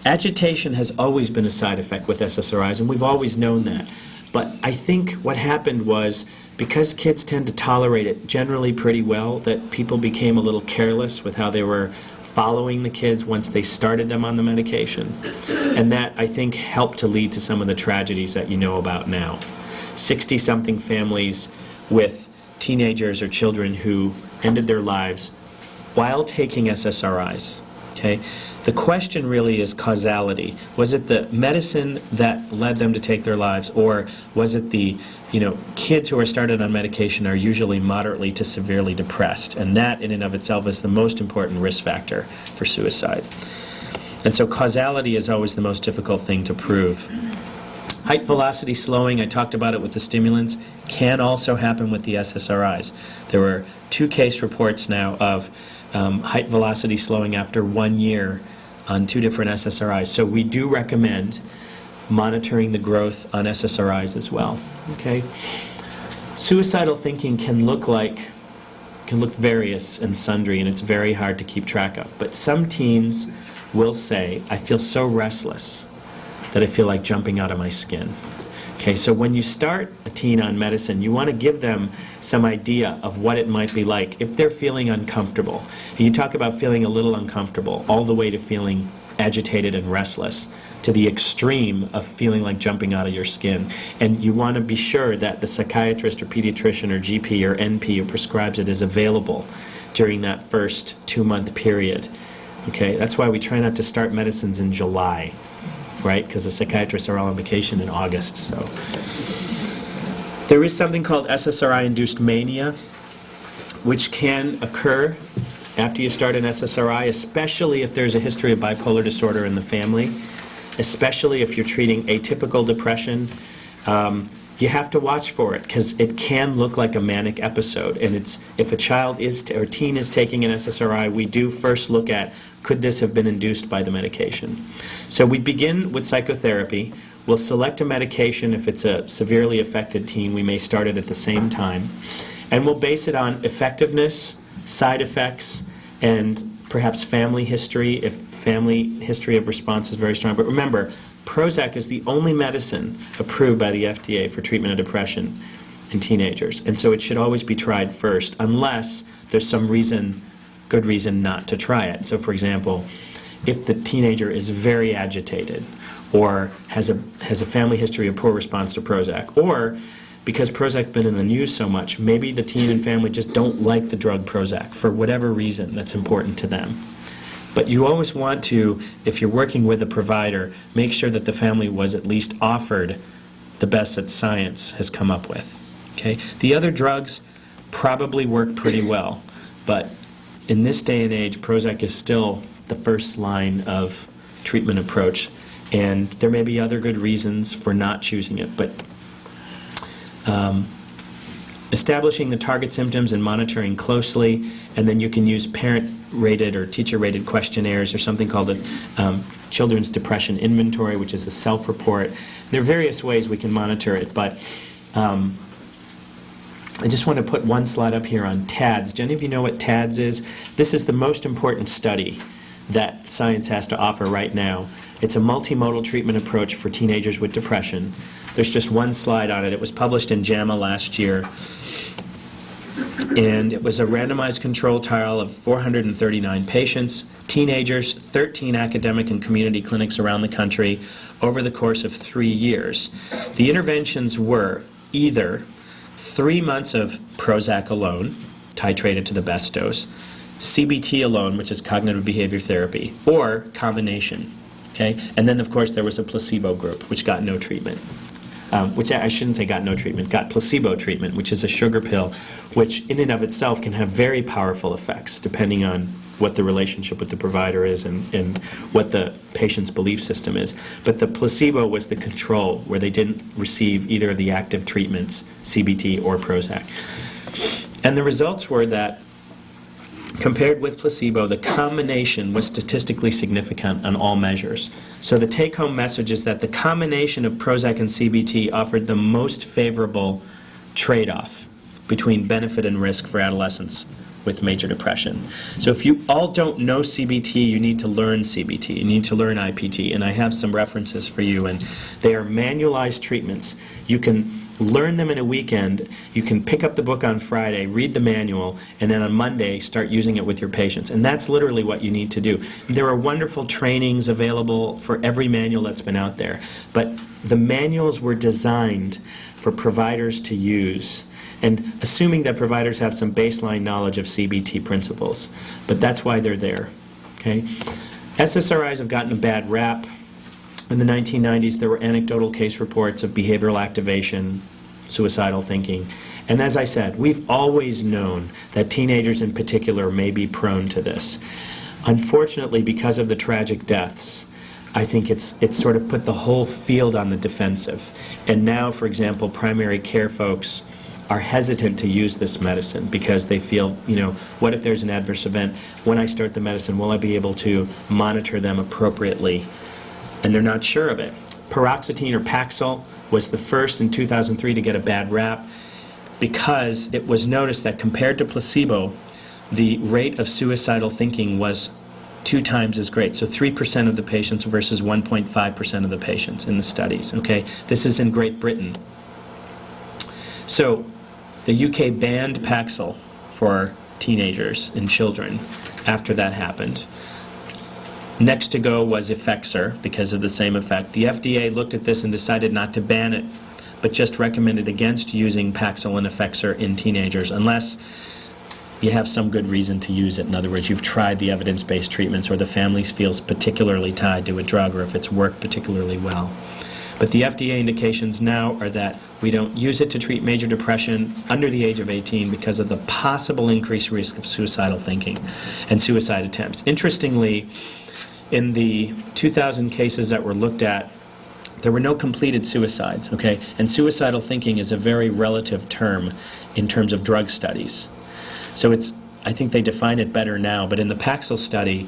[SPEAKER 2] Agitation has always been a side effect with SSRIs, and we've always known that. But I think what happened was, because kids tend to tolerate it generally pretty well, that people became a little careless with how they were following the kids once they started them on the medication. And that, I think, helped to lead to some of the tragedies that you know about now. 60-something families with teenagers or children who ended their lives while taking SSRIs. Okay? The question really is causality. Was it the medicine that led them to take their lives, or was it the, kids who are started on medication are usually moderately to severely depressed, and that in and of itself is the most important risk factor for suicide. And so causality is always the most difficult thing to prove. Height velocity slowing, I talked about it with the stimulants, can also happen with the SSRIs. There were 2 case reports now of height velocity slowing after 1 year on 2 different SSRIs. So we do recommend monitoring the growth on SSRIs as well. Okay. Suicidal thinking can look various and sundry, and it's very hard to keep track of. But some teens will say, "I feel so restless that I feel like jumping out of my skin." Okay, so when you start a teen on medicine, you want to give them some idea of what it might be like if they're feeling uncomfortable. And you talk about feeling a little uncomfortable, all the way to feeling agitated and restless, to the extreme of feeling like jumping out of your skin. And you want to be sure that the psychiatrist or pediatrician or GP or NP who prescribes it is available during that first 2-month period. Okay, that's why we try not to start medicines in July. Right? Because the psychiatrists are all on vacation in August. So there is something called SSRI-induced mania, which can occur after you start an SSRI, especially if there's a history of bipolar disorder in the family, especially if you're treating atypical depression. You have to watch for it, because it can look like a manic episode. And if a child or teen is taking an SSRI, we do first look at, could this have been induced by the medication? So we begin with psychotherapy. We'll select a medication. If it's a severely affected teen, we may start it at the same time. And we'll base it on effectiveness, side effects, and perhaps family history, if family history of response is very strong. But remember, Prozac is the only medicine approved by the FDA for treatment of depression in teenagers. And so it should always be tried first, unless there's some good reason not to try it. So for example, if the teenager is very agitated, or has a family history of poor response to Prozac, or because Prozac's been in the news so much, maybe the teen and family just don't like the drug Prozac for whatever reason that's important to them. But you always want to, if you're working with a provider, make sure that the family was at least offered the best that science has come up with. Okay? The other drugs probably work pretty well, but in this day and age, Prozac is still the first line of treatment approach, and there may be other good reasons for not choosing it, but establishing the target symptoms and monitoring closely, and then you can use parent-rated or teacher-rated questionnaires, or something called a Children's Depression Inventory, which is a self-report. There are various ways we can monitor it, but I just want to put one slide up here on TADS. Do any of you know what TADS is? This is the most important study that science has to offer right now. It's a multimodal treatment approach for teenagers with depression. There's just one slide on it. It was published in JAMA last year. And it was a randomized control trial of 439 patients, teenagers, 13 academic and community clinics around the country over the course of 3 years. The interventions were either 3 months of Prozac alone, titrated to the best dose, CBT alone, which is cognitive behavior therapy, or combination. Okay? And then, of course, there was a placebo group, which got no treatment. Which I shouldn't say got no treatment, got placebo treatment, which is a sugar pill, which in and of itself can have very powerful effects depending on what the relationship with the provider is and what the patient's belief system is. But the placebo was the control, where they didn't receive either of the active treatments, CBT or Prozac. And the results were that compared with placebo, the combination was statistically significant on all measures. So the take-home message is that the combination of Prozac and CBT offered the most favorable trade-off between benefit and risk for adolescents with major depression. So if you all don't know CBT, you need to learn CBT. You need to learn IPT, and I have some references for you, and they are manualized treatments. You can learn them in a weekend. You can pick up the book on Friday, read the manual, and then on Monday start using it with your patients. And that's literally what you need to do. There are wonderful trainings available for every manual that's been out there. But the manuals were designed for providers to use, and assuming that providers have some baseline knowledge of CBT principles. But that's why they're there. Okay? SSRIs have gotten a bad rap. In the 1990s, there were anecdotal case reports of behavioral activation, suicidal thinking. And as I said, we've always known that teenagers in particular may be prone to this. Unfortunately, because of the tragic deaths, I think it's sort of put the whole field on the defensive. And now, for example, primary care folks are hesitant to use this medicine because they feel, you know, what if there's an adverse event? When I start the medicine, will I be able to monitor them appropriately? And they're not sure of it. Paroxetine or Paxil was the first in 2003 to get a bad rap because it was noticed that compared to placebo, the rate of suicidal thinking was 2 times as great. So 3% of the patients versus 1.5% of the patients in the studies. Okay, this is in Great Britain. So the UK banned Paxil for teenagers and children after that happened. Next to go was Effexor because of the same effect. The FDA looked at this and decided not to ban it, but just recommended against using Paxil and Effexor in teenagers unless you have some good reason to use it. In other words, you've tried the evidence-based treatments or the family feels particularly tied to a drug or if it's worked particularly well. But the FDA indications now are that we don't use it to treat major depression under the age of 18 because of the possible increased risk of suicidal thinking and suicide attempts. Interestingly, in the 2,000 cases that were looked at, there were no completed suicides, okay? And suicidal thinking is a very relative term in terms of drug studies. So I think they define it better now, but in the Paxil study,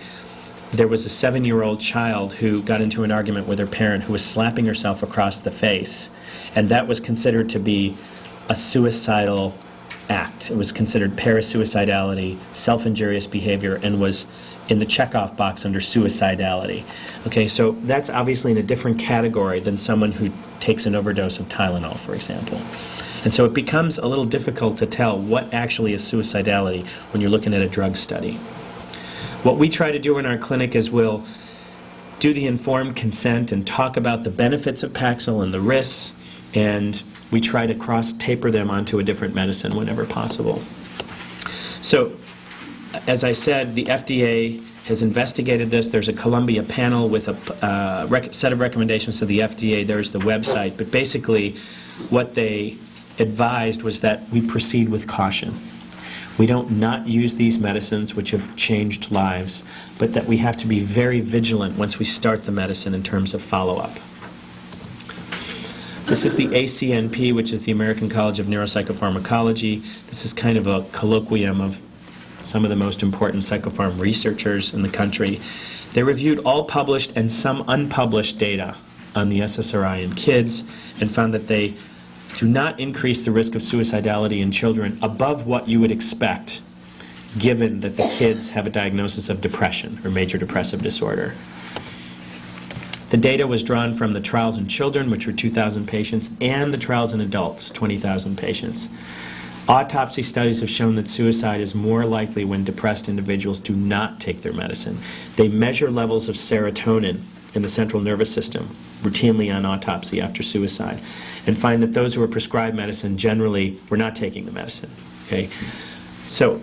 [SPEAKER 2] there was a 7-year-old child who got into an argument with her parent who was slapping herself across the face, and that was considered to be a suicidal act. It was considered parasuicidality, self-injurious behavior, and was in the checkoff box under suicidality. Okay, so that's obviously in a different category than someone who takes an overdose of Tylenol, for example. And so it becomes a little difficult to tell what actually is suicidality when you're looking at a drug study. What we try to do in our clinic is we'll do the informed consent and talk about the benefits of Paxil and the risks, and we try to cross-taper them onto a different medicine whenever possible. So, as I said, the FDA has investigated this. There's a Columbia panel with a set of recommendations to the FDA. There's the website. But basically, what they advised was that we proceed with caution. We don't not use these medicines, which have changed lives, but that we have to be very vigilant once we start the medicine in terms of follow-up. This is the ACNP, which is the American College of Neuropsychopharmacology. This is kind of a colloquium of some of the most important psychopharm researchers in the country. They reviewed all published and some unpublished data on the SSRI in kids and found that they do not increase the risk of suicidality in children above what you would expect, given that the kids have a diagnosis of depression or major depressive disorder. The data was drawn from the trials in children, which were 2,000 patients, and the trials in adults, 20,000 patients. Autopsy studies have shown that suicide is more likely when depressed individuals do not take their medicine. They measure levels of serotonin in the central nervous system routinely on autopsy after suicide and find that those who were prescribed medicine generally were not taking the medicine. Okay? So,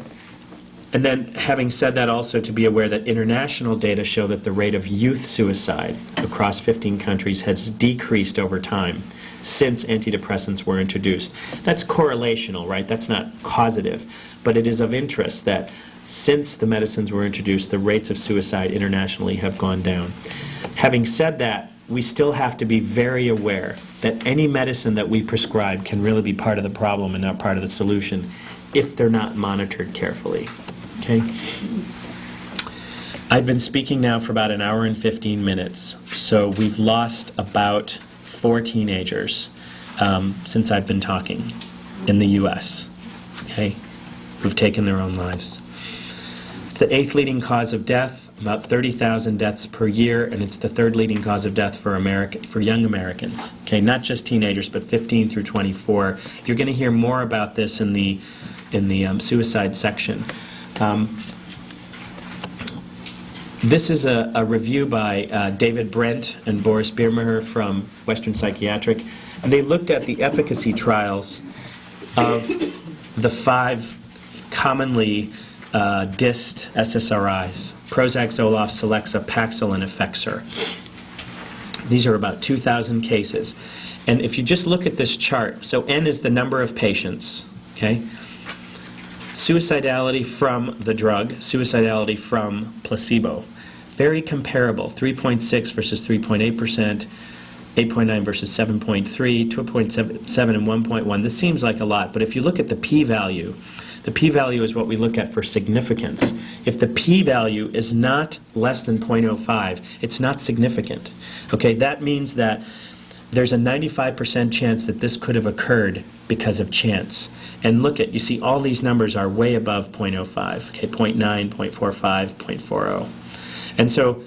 [SPEAKER 2] and then having said that, also to be aware that international data show that the rate of youth suicide across 15 countries has decreased over time since antidepressants were introduced. That's correlational, right? That's not causative, but it is of interest that since the medicines were introduced, the rates of suicide internationally have gone down. Having said that, we still have to be very aware that any medicine that we prescribe can really be part of the problem and not part of the solution if they're not monitored carefully. Okay? I've been speaking now for about an hour and 15 minutes, so we've lost about 4 teenagers since I've been talking in the U.S., okay, who've taken their own lives. It's the 8th leading cause of death, about 30,000 deaths per year, and it's the 3rd leading cause of death for young Americans. Okay, not just teenagers, but 15 through 24. You're going to hear more about this in the suicide section. This is a review by David Brent and Boris Biermacher from Western Psychiatric, and they looked at the efficacy trials of the 5 commonly dissed SSRIs: Prozac, Zoloft, Celexa, Paxil, and Effexor. These are about 2,000 cases. And if you just look at this chart, so N is the number of patients, okay? Suicidality from the drug, suicidality from placebo. Very comparable, 3.6 versus 3.8%, 8.9 versus 7.3, 2.7 and 1.1. This seems like a lot, but if you look at the p-value, the p-value is what we look at for significance. If the p-value is not less than 0.05, it's not significant. Okay, that means that there's a 95% chance that this could have occurred because of chance. And look at, you see all these numbers are way above 0.05, okay, 0.9, 0.45, 0.40. And so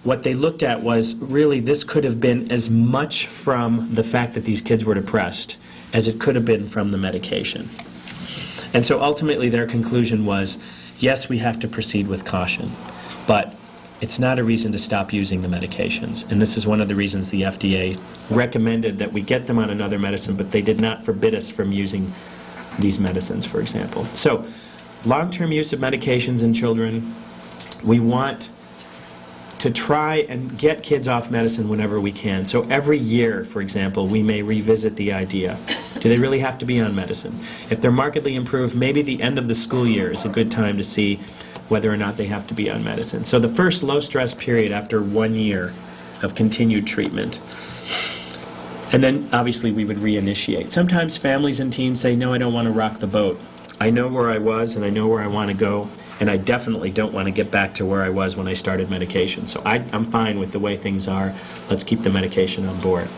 [SPEAKER 2] what they looked at was really this could have been as much from the fact that these kids were depressed as it could have been from the medication. And so ultimately their conclusion was, yes, we have to proceed with caution, but it's not a reason to stop using the medications. And this is one of the reasons the FDA recommended that we get them on another medicine, but they did not forbid us from using these medicines, for example. So, long-term use of medications in children, we want to try and get kids off medicine whenever we can. So every year, for example, we may revisit the idea. Do they really have to be on medicine? If they're markedly improved, maybe the end of the school year is a good time to see whether or not they have to be on medicine. So the first low-stress period after 1 year of continued treatment. And then, obviously, we would reinitiate. Sometimes families and teens say, no, I don't want to rock the boat. I know where I was and I know where I want to go, and I definitely don't want to get back to where I was when I started medication. So I'm fine with the way things are. Let's keep the medication on board.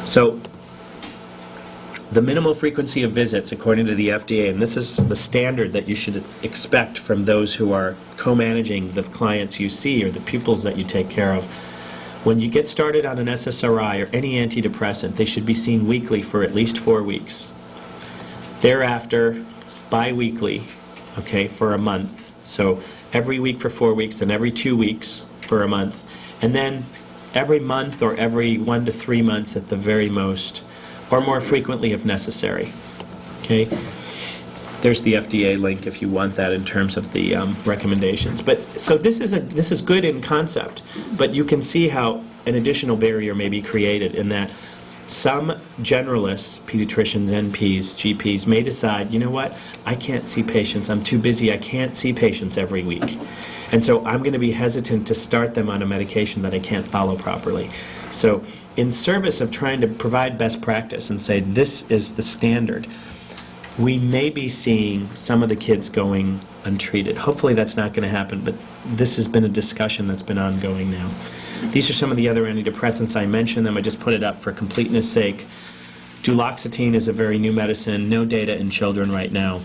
[SPEAKER 2] So the minimal frequency of visits, according to the FDA, and this is the standard that you should expect from those who are co-managing the clients you see or the pupils that you take care of. When you get started on an SSRI or any antidepressant, they should be seen weekly for at least 4 weeks. Thereafter, bi-weekly, okay, for a month. So every week for 4 weeks, then every 2 weeks for a month. And then every month or every 1 to 3 months at the very most, or more frequently if necessary. Okay? There's the FDA link if you want that in terms of the recommendations. But so this is good in concept, but you can see how an additional barrier may be created in that some generalists, pediatricians, NPs, GPs, may decide, you know what, I can't see patients, I'm too busy, I can't see patients every week. And so I'm going to be hesitant to start them on a medication that I can't follow properly. So in service of trying to provide best practice and say this is the standard, we may be seeing some of the kids going untreated. Hopefully that's not going to happen, but this has been a discussion that's been ongoing now. These are some of the other antidepressants. I mentioned them. I just put it up for completeness sake. Duloxetine is a very new medicine. No data in children right now.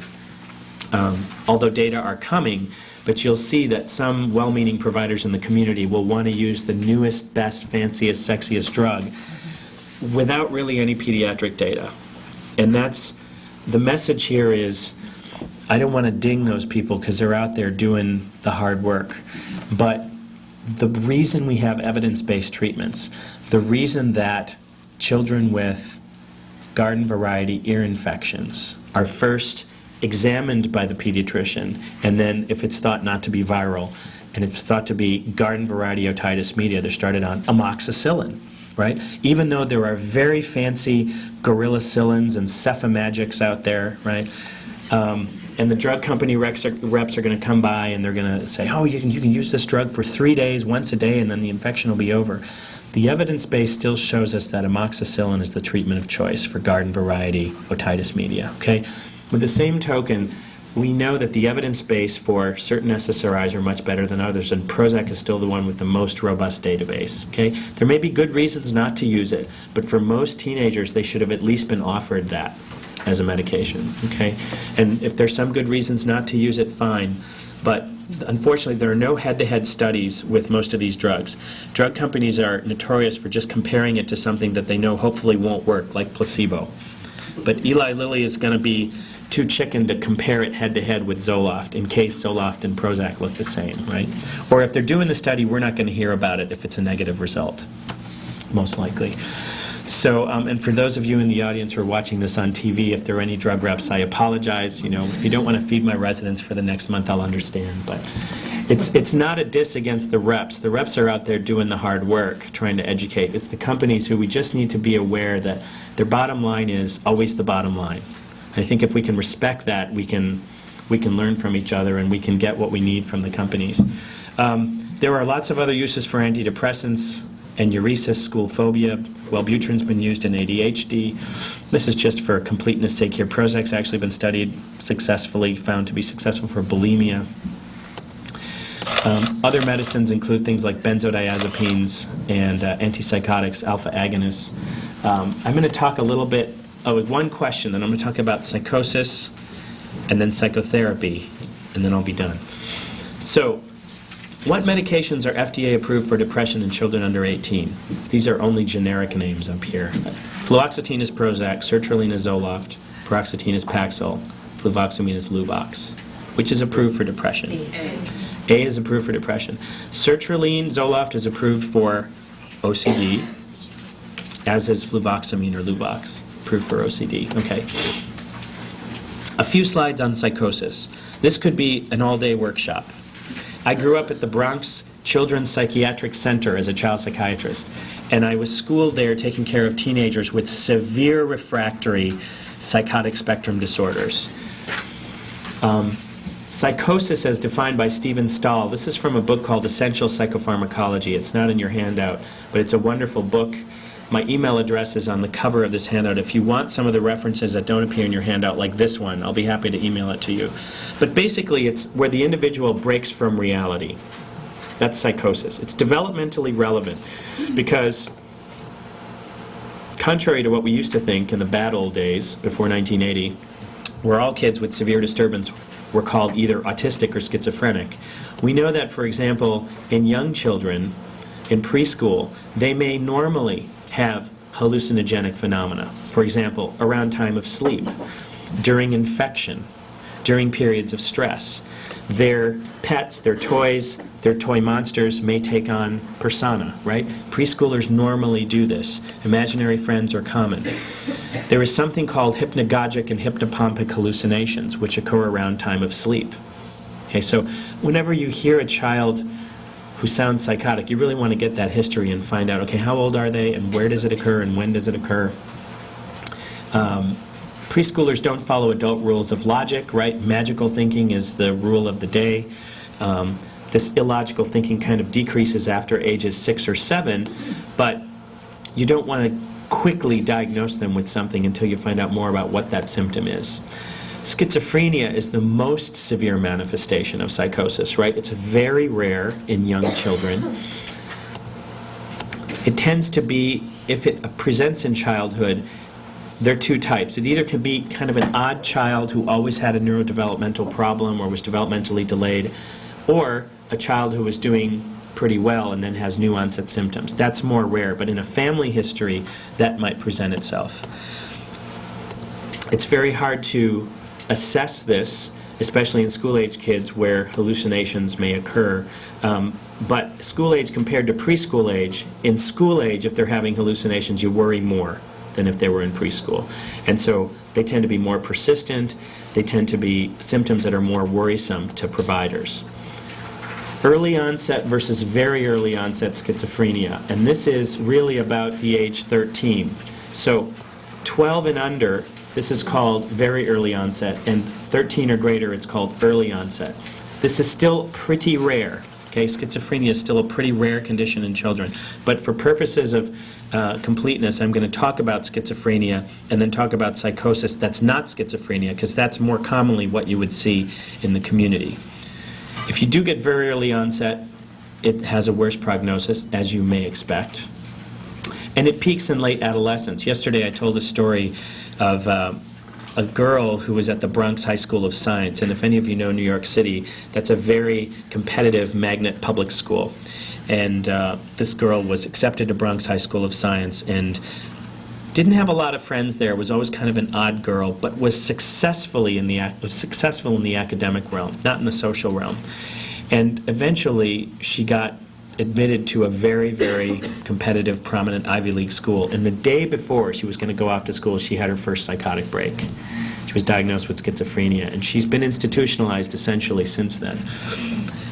[SPEAKER 2] Although data are coming, but you'll see that some well-meaning providers in the community will want to use the newest, best, fanciest, sexiest drug without really any pediatric data. And that's, the message here is, I don't want to ding those people because they're out there doing the hard work. But the reason we have evidence-based treatments, the reason that children with garden variety ear infections are first examined by the pediatrician, and then if it's thought not to be viral, and if it's thought to be garden variety otitis media, they're started on amoxicillin, right? Even though there are very fancy gorillacillins and cephamagics out there, right? And the drug company reps are going to come by and they're going to say, oh, you can use this drug for 3 days, once a day, and then the infection will be over. The evidence base still shows us that amoxicillin is the treatment of choice for garden variety otitis media, okay? With the same token, we know that the evidence base for certain SSRIs are much better than others, and Prozac is still the one with the most robust database, okay? There may be good reasons not to use it, but for most teenagers, they should have at least been offered that as a medication, okay? And if there's some good reasons not to use it, fine. But unfortunately, there are no head-to-head studies with most of these drugs. Drug companies are notorious for just comparing it to something that they know hopefully won't work, like placebo. But Eli Lilly is going to be too chicken to compare it head-to-head with Zoloft in case Zoloft and Prozac look the same, right? Or if they're doing the study, we're not going to hear about it if it's a negative result, most likely. So, and for those of you in the audience who are watching this on TV, if there are any drug reps, I apologize. You know, if you don't want to feed my residents for the next month, I'll understand. But it's not a diss against the reps. The reps are out there doing the hard work, trying to educate. It's the companies who we just need to be aware that their bottom line is always the bottom line. I think if we can respect that, we can learn from each other and we can get what we need from the companies. There are lots of other uses for antidepressants, enuresis, school phobia. Wellbutrin's been used in ADHD. This is just for completeness sake here. Prozac's actually been studied successfully, found to be successful for bulimia. Other medicines include things like benzodiazepines and antipsychotics, alpha agonists. I'm going to talk a little bit with one question, then I'm going to talk about psychosis and then psychotherapy, and then I'll be done. So, what medications are FDA approved for depression in children under 18? These are only generic names up here. Fluoxetine is Prozac, sertraline is Zoloft, paroxetine is Paxil, fluvoxamine is Luvox. Which is approved for depression? A is approved for depression. Sertraline, Zoloft is approved for OCD, as is fluvoxamine or Luvox, approved for OCD. Okay. A few slides on psychosis. This could be an all-day workshop. I grew up at the Bronx Children's Psychiatric Center as a child psychiatrist, and I was schooled there taking care of teenagers with severe refractory psychotic spectrum disorders. Psychosis as defined by Stephen Stahl. This is from a book called Essential Psychopharmacology. It's not in your handout, but it's a wonderful book. My email address is on the cover of this handout. If you want some of the references that don't appear in your handout, like this one, I'll be happy to email it to you. But basically, it's where the individual breaks from reality. That's psychosis. It's developmentally relevant because, contrary to what we used to think in the bad old days before 1980, where all kids with severe disturbance were called either autistic or schizophrenic, we know that, for example, in young children, in preschool, they may normally have hallucinogenic phenomena. For example, around time of sleep, during infection, during periods of stress. Their pets, their toys, their toy monsters may take on persona, right? Preschoolers normally do this. Imaginary friends are common. There is something called hypnagogic and hypnopompic hallucinations, which occur around time of sleep. Okay, so whenever you hear a child who sounds psychotic, you really want to get that history and find out, okay, how old are they and where does it occur and when does it occur? Preschoolers don't follow adult rules of logic, right? Magical thinking is the rule of the day. This illogical thinking kind of decreases after ages 6 or 7, but you don't want to quickly diagnose them with something until you find out more about what that symptom is. Schizophrenia is the most severe manifestation of psychosis, right? It's very rare in young children. It tends to be, if it presents in childhood, there are two types. It either can be kind of an odd child who always had a neurodevelopmental problem or was developmentally delayed, or a child who was doing pretty well and then has new onset symptoms. That's more rare, but in a family history, that might present itself. It's very hard to assess this, especially in school-age kids where hallucinations may occur. But school age compared to preschool age, in school age, if they're having hallucinations, you worry more than if they were in preschool. And so they tend to be more persistent. They tend to be symptoms that are more worrisome to providers. Early onset versus very early onset schizophrenia. And this is really about the age 13. So 12 and under, this is called very early onset, and 13 or greater, it's called early onset. This is still pretty rare. Okay, schizophrenia is still a pretty rare condition in children. But for purposes of completeness, I'm going to talk about schizophrenia and then talk about psychosis that's not schizophrenia, because that's more commonly what you would see in the community. If you do get very early onset, it has a worse prognosis, as you may expect. And it peaks in late adolescence. Yesterday I told a story of a girl who was at the Bronx High School of Science, and if any of you know New York City, that's a very competitive magnet public school. And this girl was accepted to Bronx High School of Science and didn't have a lot of friends there, was always kind of an odd girl, but was successful in the academic realm, not in the social realm. And eventually she got admitted to a very, very competitive, prominent Ivy League school. And the day before she was going to go off to school, she had her first psychotic break. She was diagnosed with schizophrenia, and she's been institutionalized essentially since then.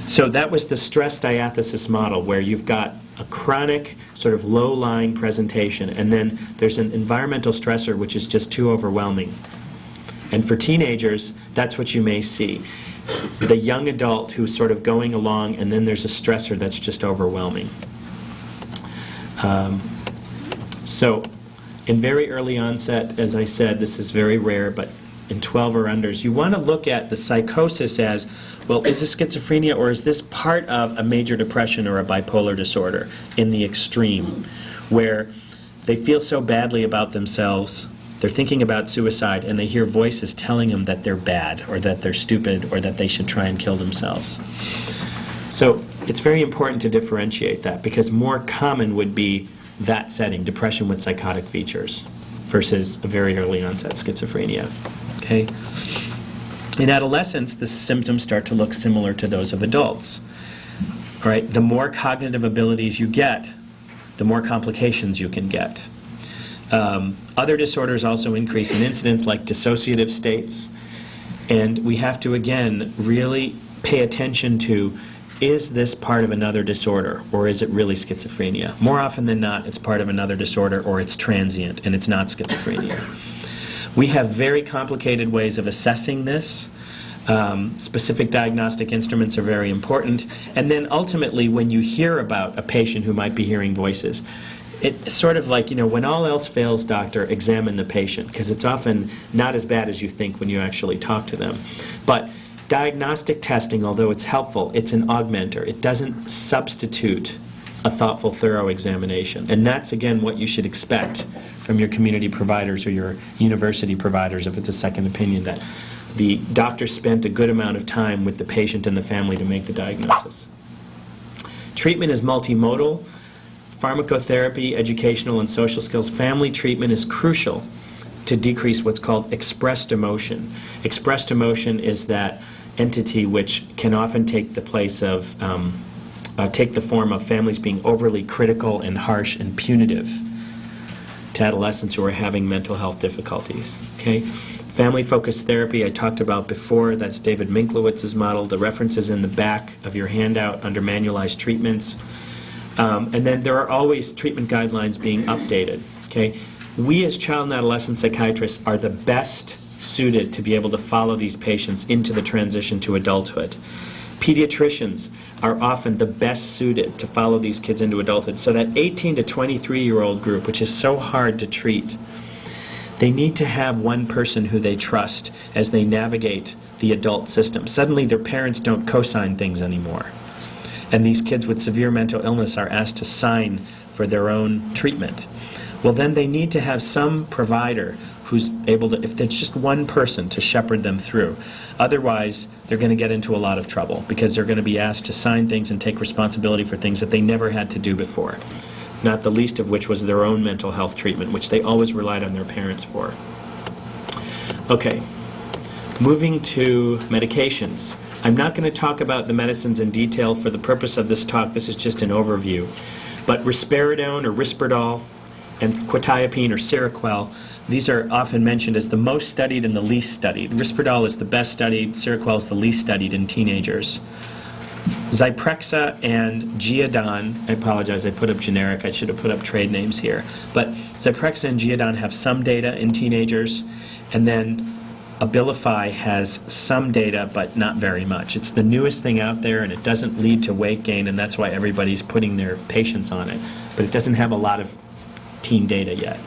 [SPEAKER 2] So that was the stress diathesis model, where you've got a chronic, sort of low-lying presentation, and then there's an environmental stressor which is just too overwhelming. And for teenagers, that's what you may see. The young adult who's sort of going along, and then there's a stressor that's just overwhelming. So in very early onset, as I said, this is very rare, but in 12 or unders, you want to look at the psychosis as, well, is this schizophrenia, or is this part of a major depression or a bipolar disorder in the extreme, where they feel so badly about themselves, they're thinking about suicide, and they hear voices telling them that they're bad, or that they're stupid, or that they should try and kill themselves. So it's very important to differentiate that, because more common would be that setting, depression with psychotic features, versus a very early onset schizophrenia. Okay? In adolescence, the symptoms start to look similar to those of adults. All right? The more cognitive abilities you get, the more complications you can get. Other disorders also increase in incidence, like dissociative states. And we have to, again, really pay attention to, is this part of another disorder, or is it really schizophrenia? More often than not, it's part of another disorder, or it's transient, and it's not schizophrenia. We have very complicated ways of assessing this. Specific diagnostic instruments are very important. And then ultimately, when you hear about a patient who might be hearing voices, it's sort of like, when all else fails, doctor, examine the patient, because it's often not as bad as you think when you actually talk to them. But diagnostic testing, although it's helpful, it's an augmenter. It doesn't substitute a thoughtful, thorough examination. And that's, again, what you should expect from your community providers or your university providers if it's a second opinion, that the doctor spent a good amount of time with the patient and the family to make the diagnosis. Treatment is multimodal. Pharmacotherapy, educational and social skills. Family treatment is crucial to decrease what's called expressed emotion. Expressed emotion is that entity which can often take the place of, take the form of families being overly critical and harsh and punitive to adolescents who are having mental health difficulties. Okay? Family-focused therapy I talked about before. That's David Minklowitz's model. The reference is in the back of your handout under manualized treatments. And then there are always treatment guidelines being updated. Okay? We as child and adolescent psychiatrists are the best suited to be able to follow these patients into the transition to adulthood. Pediatricians are often the best suited to follow these kids into adulthood. So that 18 to 23-year-old group, which is so hard to treat, they need to have one person who they trust as they navigate the adult system. Suddenly their parents don't co-sign things anymore. And these kids with severe mental illness are asked to sign for their own treatment, well, then they need to have some provider who's able to, if there's just one person to shepherd them through. Otherwise, they're going to get into a lot of trouble because they're going to be asked to sign things and take responsibility for things that they never had to do before, not the least of which was their own mental health treatment, which they always relied on their parents for. Okay, moving to medications. I'm not going to talk about the medicines in detail for the purpose of this talk. This is just an overview. But risperidone or Risperdal and quetiapine or Seroquel, these are often mentioned as the most studied and the least studied. Risperdal is the best studied, Seroquel is the least studied in teenagers. Zyprexa and Geodon, I apologize, I put up generic, I should have put up trade names here. But Zyprexa and Geodon have some data in teenagers, and then Abilify has some data, but not very much. It's the newest thing out there, and it doesn't lead to weight gain, and that's why everybody's putting their patients on it. But it doesn't have a lot of teen data yet.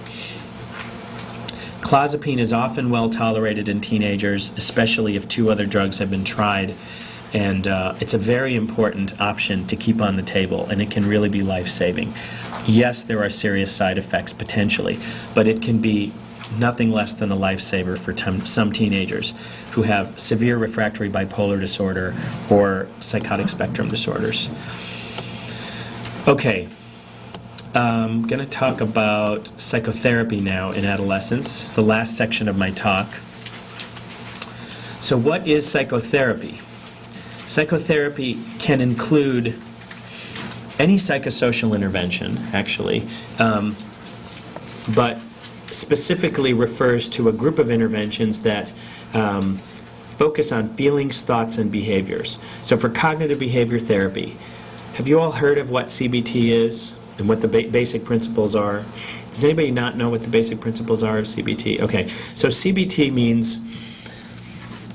[SPEAKER 2] Clozapine is often well tolerated in teenagers, especially if 2 other drugs have been tried. And it's a very important option to keep on the table, and it can really be life-saving. Yes, there are serious side effects potentially, but it can be nothing less than a lifesaver for some teenagers who have severe refractory bipolar disorder or psychotic spectrum disorders. Okay, I'm going to talk about psychotherapy now in adolescence. This is the last section of my talk. So what is psychotherapy? Psychotherapy can include any psychosocial intervention, actually, but specifically refers to a group of interventions that focus on feelings, thoughts, and behaviors. So for cognitive behavior therapy, have you all heard of what CBT is and what the basic principles are? Does anybody not know what the basic principles are of CBT? Okay, so CBT means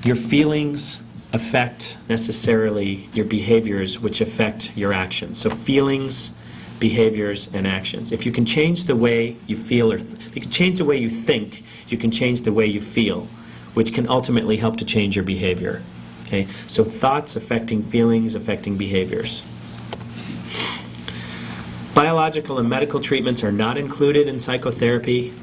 [SPEAKER 2] your feelings affect necessarily your behaviors, which affect your actions. So feelings, behaviors, and actions. If you can change the way you feel, or if you can change the way you think, you can change the way you feel, which can ultimately help to change your behavior. Okay? So thoughts affecting feelings, affecting behaviors. Biological and medical treatments are not included in psychotherapy.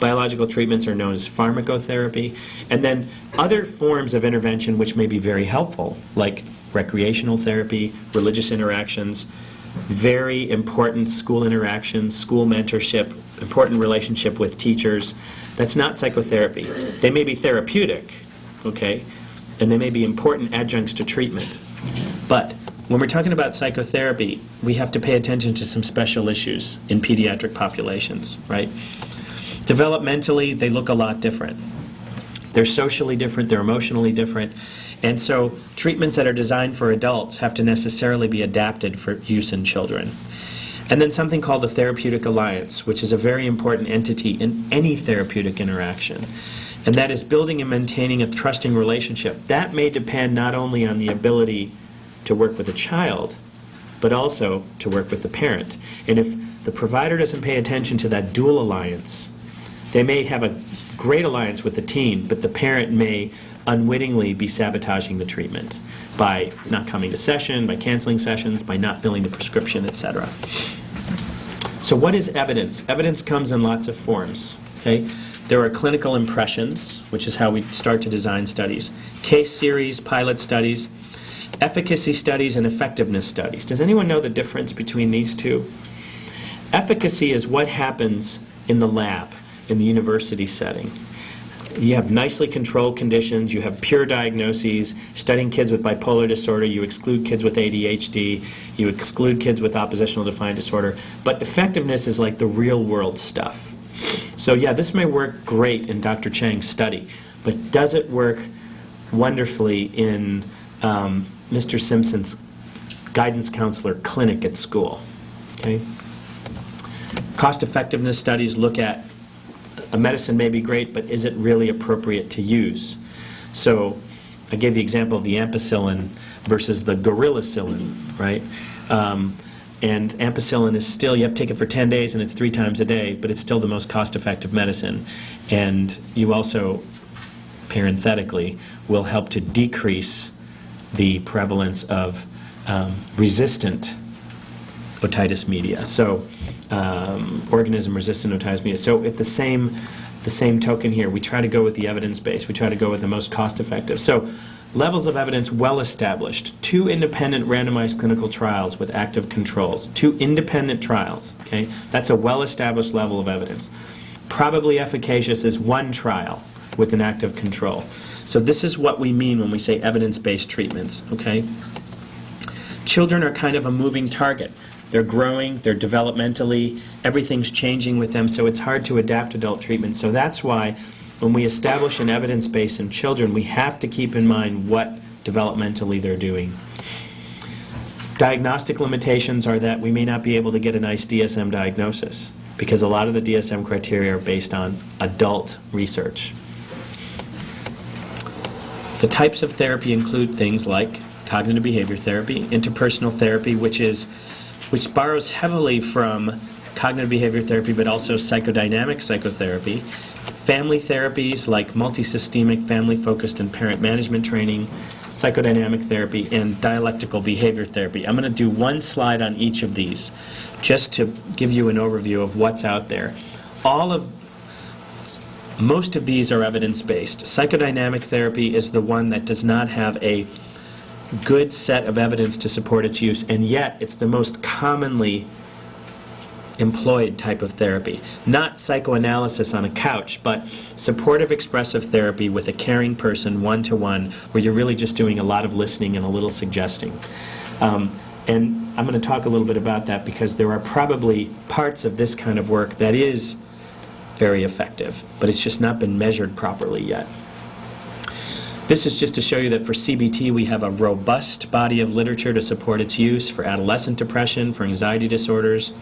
[SPEAKER 2] Biological treatments are known as pharmacotherapy. And then other forms of intervention which may be very helpful, like recreational therapy, religious interactions, very important school interactions, school mentorship, important relationship with teachers. That's not psychotherapy. They may be therapeutic, okay, and they may be important adjuncts to treatment. But when we're talking about psychotherapy, we have to pay attention to some special issues in pediatric populations, right? Developmentally, they look a lot different. They're socially different, they're emotionally different. And so treatments that are designed for adults have to necessarily be adapted for use in children. And then something called the therapeutic alliance, which is a very important entity in any therapeutic interaction. And that is building and maintaining a trusting relationship. That may depend not only on the ability to work with a child, but also to work with the parent. And if the provider doesn't pay attention to that dual alliance, they may have a great alliance with the teen, but the parent may unwittingly be sabotaging the treatment by not coming to session, by canceling sessions, by not filling the prescription, etc. So what is evidence? Evidence comes in lots of forms. Okay? There are clinical impressions, which is how we start to design studies, case series, pilot studies, efficacy studies, and effectiveness studies. Does anyone know the difference between these two? Efficacy is what happens in the lab, in the university setting. You have nicely controlled conditions, you have pure diagnoses, studying kids with bipolar disorder, you exclude kids with ADHD, you exclude kids with oppositional defiant disorder, but effectiveness is like the real world stuff. So yeah, this may work great in Dr. Chang's study, but does it work wonderfully in Mr. Simpson's guidance counselor clinic at school? Okay. Cost effectiveness studies look at a medicine may be great, but is it really appropriate to use? So I gave the example of the ampicillin versus the gorillicillin, right? And ampicillin is still, you have to take it for 10 days and it's 3 times a day, but it's still the most cost-effective medicine. And you also, parenthetically, will help to decrease the prevalence of resistant otitis media. So organism-resistant otitis media. So at the same token here, we try to go with the evidence base. We try to go with the most cost-effective. So levels of evidence well established. 2 independent randomized clinical trials with active controls. 2 independent trials. Okay, that's a well-established level of evidence. Probably efficacious is 1 trial with an active control. So this is what we mean when we say evidence-based treatments. Okay, children are kind of a moving target. They're growing, they're developmentally, everything's changing with them, so it's hard to adapt adult treatment. So that's why when we establish an evidence base in children, we have to keep in mind what developmentally they're doing. Diagnostic limitations are that we may not be able to get a nice DSM diagnosis because a lot of the DSM criteria are based on adult research. The types of therapy include things like cognitive behavior therapy, interpersonal therapy, which borrows heavily from cognitive behavior therapy, but also psychodynamic psychotherapy. Family therapies like multisystemic, family-focused, and parent management training, psychodynamic therapy, and dialectical behavior therapy. I'm going to do 1 slide on each of these just to give you an overview of what's out there. Most of these are evidence-based. Psychodynamic therapy is the one that does not have a good set of evidence to support its use, and yet it's the most commonly employed type of therapy. Not psychoanalysis on a couch, but supportive expressive therapy with a caring person, one-to-one, where you're really just doing a lot of listening and a little suggesting. And I'm going to talk a little bit about that because there are probably parts of this kind of work that is very effective, but it's just not been measured properly yet. This is just to show you that for CBT we have a robust body of literature to support its use for adolescent depression, for anxiety disorders,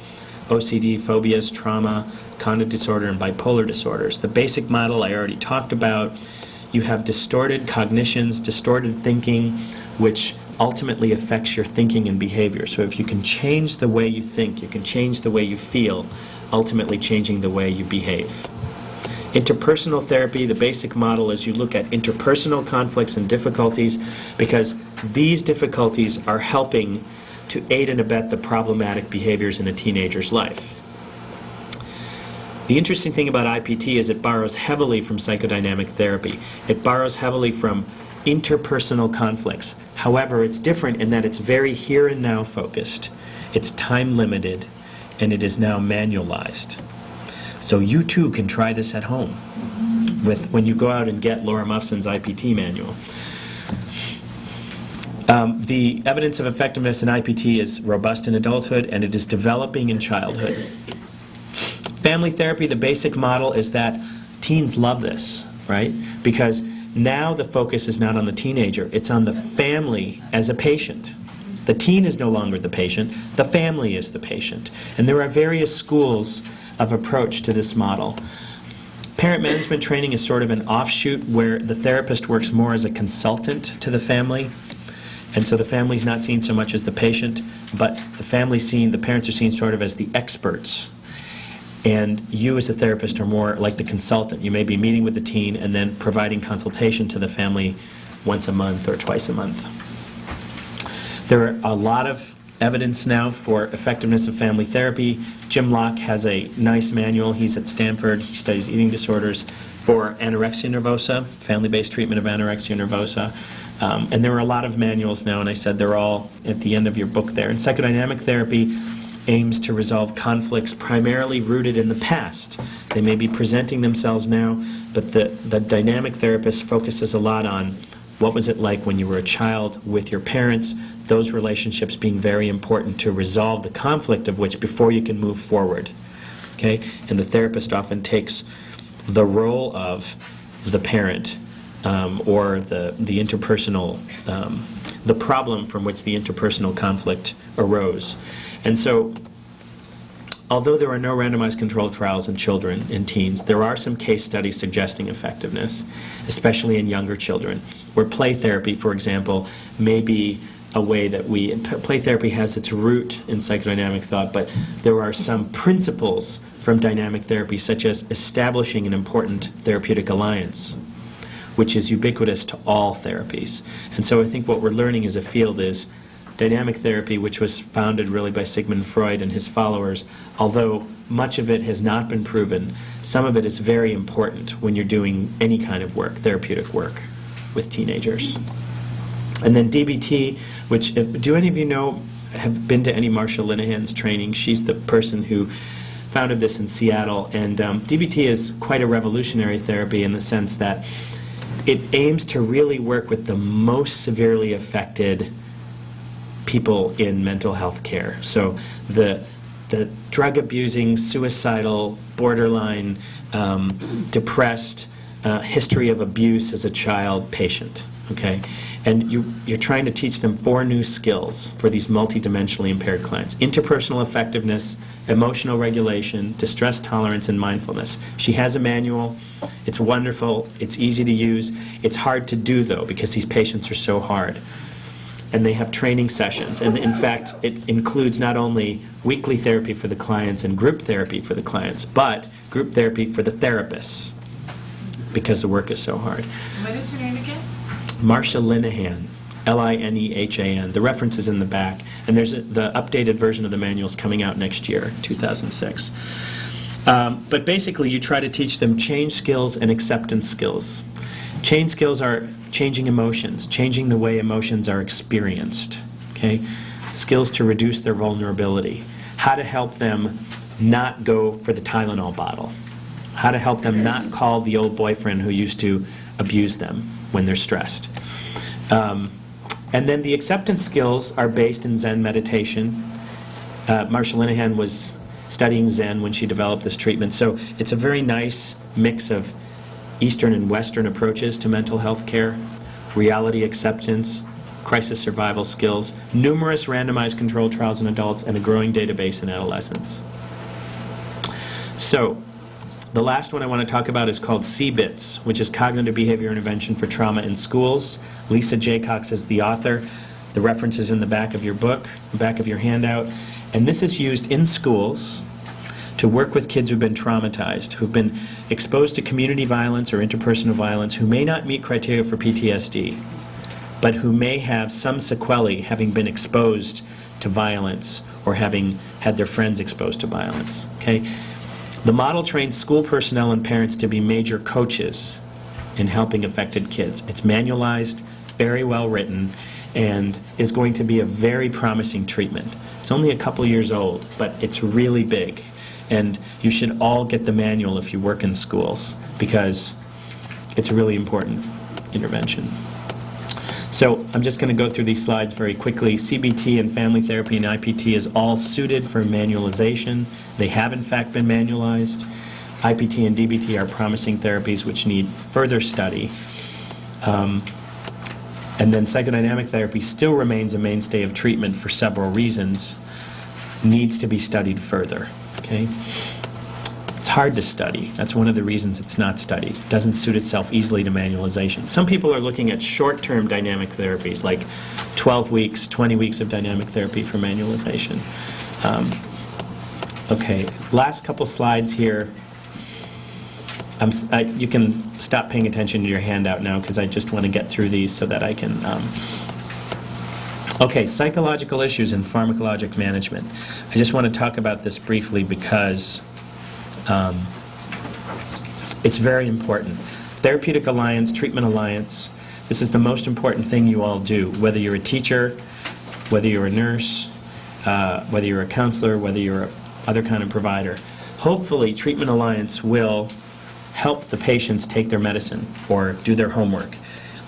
[SPEAKER 2] OCD, phobias, trauma, conduct disorder, and bipolar disorders. The basic model I already talked about. You have distorted cognitions, distorted thinking, which ultimately affects your thinking and behavior. So if you can change the way you think, you can change the way you feel, ultimately changing the way you behave. Interpersonal therapy, the basic model is you look at interpersonal conflicts and difficulties because these difficulties are helping to aid and abet the problematic behaviors in a teenager's life. The interesting thing about IPT is it borrows heavily from psychodynamic therapy. It borrows heavily from interpersonal conflicts. However, it's different in that it's very here and now focused. It's time limited, and it is now manualized. So you too can try this at home when you go out and get Laura Muffson's IPT manual. The evidence of effectiveness in IPT is robust in adulthood, and it is developing in childhood. Family therapy, the basic model is that teens love this, right? Because now the focus is not on the teenager, it's on the family as a patient. The teen is no longer the patient, the family is the patient. And there are various schools of approach to this model. Parent management training is sort of an offshoot where the therapist works more as a consultant to the family. And so the family's not seen so much as the patient, but the parents are seen sort of as the experts. And you as a therapist are more like the consultant. You may be meeting with the teen and then providing consultation to the family once a month or twice a month. There are a lot of evidence now for effectiveness of family therapy. Jim Locke has a nice manual. He's at Stanford. He studies eating disorders for anorexia nervosa, family-based treatment of anorexia nervosa. And there are a lot of manuals now, and I said they're all at the end of your book there. And psychodynamic therapy aims to resolve conflicts primarily rooted in the past. They may be presenting themselves now, but the dynamic therapist focuses a lot on what was it like when you were a child with your parents, those relationships being very important to resolve the conflict of which before you can move forward. Okay? And the therapist often takes the role of the parent or the interpersonal, the problem from which the interpersonal conflict arose. And so, although there are no randomized controlled trials in children and teens, there are some case studies suggesting effectiveness, especially in younger children, where play therapy, for example, may be a way that play therapy has its root in psychodynamic thought, but there are some principles from dynamic therapy, such as establishing an important therapeutic alliance, which is ubiquitous to all therapies. And so I think what we're learning as a field is dynamic therapy, which was founded really by Sigmund Freud and his followers, although much of it has not been proven, some of it is very important when you're doing any kind of work, therapeutic work, with teenagers. And then DBT, which, do any of you know, have been to any Marsha Linehan's training? She's the person who founded this in Seattle, and DBT is quite a revolutionary therapy in the sense that it aims to really work with the most severely affected people in mental health care. So the drug abusing, suicidal, borderline, depressed, history of abuse as a child patient. Okay, and you're trying to teach them 4 new skills for these multidimensionally impaired clients: interpersonal effectiveness, emotional regulation, distress tolerance, and mindfulness. She has a manual. It's wonderful. It's easy to use. It's hard to do, though, because these patients are so hard. And they have training sessions. And in fact, it includes not only weekly therapy for the clients and group therapy for the clients, but group therapy for the therapists, because the work is so hard.
[SPEAKER 4] What is her name again?
[SPEAKER 2] Marsha Linehan, Linehan. The reference is in the back, and there's the updated version of the manual is coming out next year, 2006. But basically, you try to teach them change skills and acceptance skills. Change skills are changing emotions, changing the way emotions are experienced. Okay, skills to reduce their vulnerability. How to help them not go for the Tylenol bottle. How to help them not call the old boyfriend who used to abuse them when they're stressed. And then the acceptance skills are based in Zen meditation. Marsha Linehan was studying Zen when she developed this treatment, so it's a very nice mix of Eastern and Western approaches to mental health care, reality acceptance, crisis survival skills, numerous randomized controlled trials in adults, and a growing database in adolescents. So, the last one I want to talk about is called CBITS, which is Cognitive Behavior Intervention for Trauma in Schools. Lisa Jaycox is the author. The reference is in the back of your book, the back of your handout. And this is used in schools to work with kids who've been traumatized, who've been exposed to community violence or interpersonal violence, who may not meet criteria for PTSD, but who may have some sequelae having been exposed to violence or having had their friends exposed to violence. Okay? The model trains school personnel and parents to be major coaches in helping affected kids. It's manualized, very well written, and is going to be a very promising treatment. It's only a couple years old, but it's really big. And you should all get the manual if you work in schools, because it's a really important intervention. So I'm just going to go through these slides very quickly. CBT and family therapy and IPT is all suited for manualization. They have in fact been manualized. IPT and DBT are promising therapies which need further study. And then psychodynamic therapy still remains a mainstay of treatment for several reasons. Needs to be studied further. Okay? It's hard to study. That's one of the reasons it's not studied. It doesn't suit itself easily to manualization. Some people are looking at short-term dynamic therapies, like 12 weeks, 20 weeks of dynamic therapy for manualization. Okay, last couple slides here. You can stop paying attention to your handout now, because I just want to get through these so that I can... Okay, psychological issues and pharmacologic management. I just want to talk about this briefly because it's very important. Therapeutic Alliance, Treatment Alliance, this is the most important thing you all do, whether you're a teacher, whether you're a nurse, whether you're a counselor, whether you're a other kind of provider. Hopefully, Treatment Alliance will help the patients take their medicine or do their homework.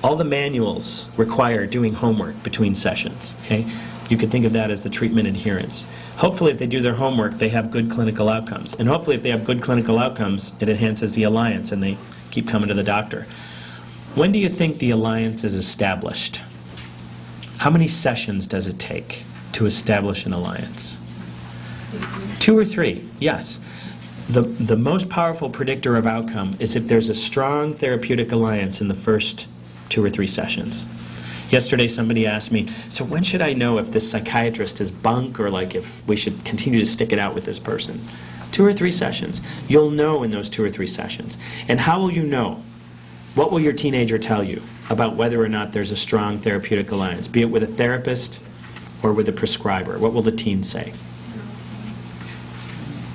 [SPEAKER 2] All the manuals require doing homework between sessions, okay? You could think of that as the treatment adherence. Hopefully, if they do their homework, they have good clinical outcomes. And hopefully, if they have good clinical outcomes, it enhances the alliance and they keep coming to the doctor. When do you think the alliance is established? How many sessions does it take to establish an alliance? 2 or 3, yes. The most powerful predictor of outcome is if there's a strong therapeutic alliance in the first 2 or 3 sessions. Yesterday somebody asked me, so when should I know if this psychiatrist is bunk or like if we should continue to stick it out with this person? 2 or 3 sessions. You'll know in those 2 or 3 sessions. And how will you know? What will your teenager tell you about whether or not there's a strong therapeutic alliance, be it with a therapist or with a prescriber? What will the teen say?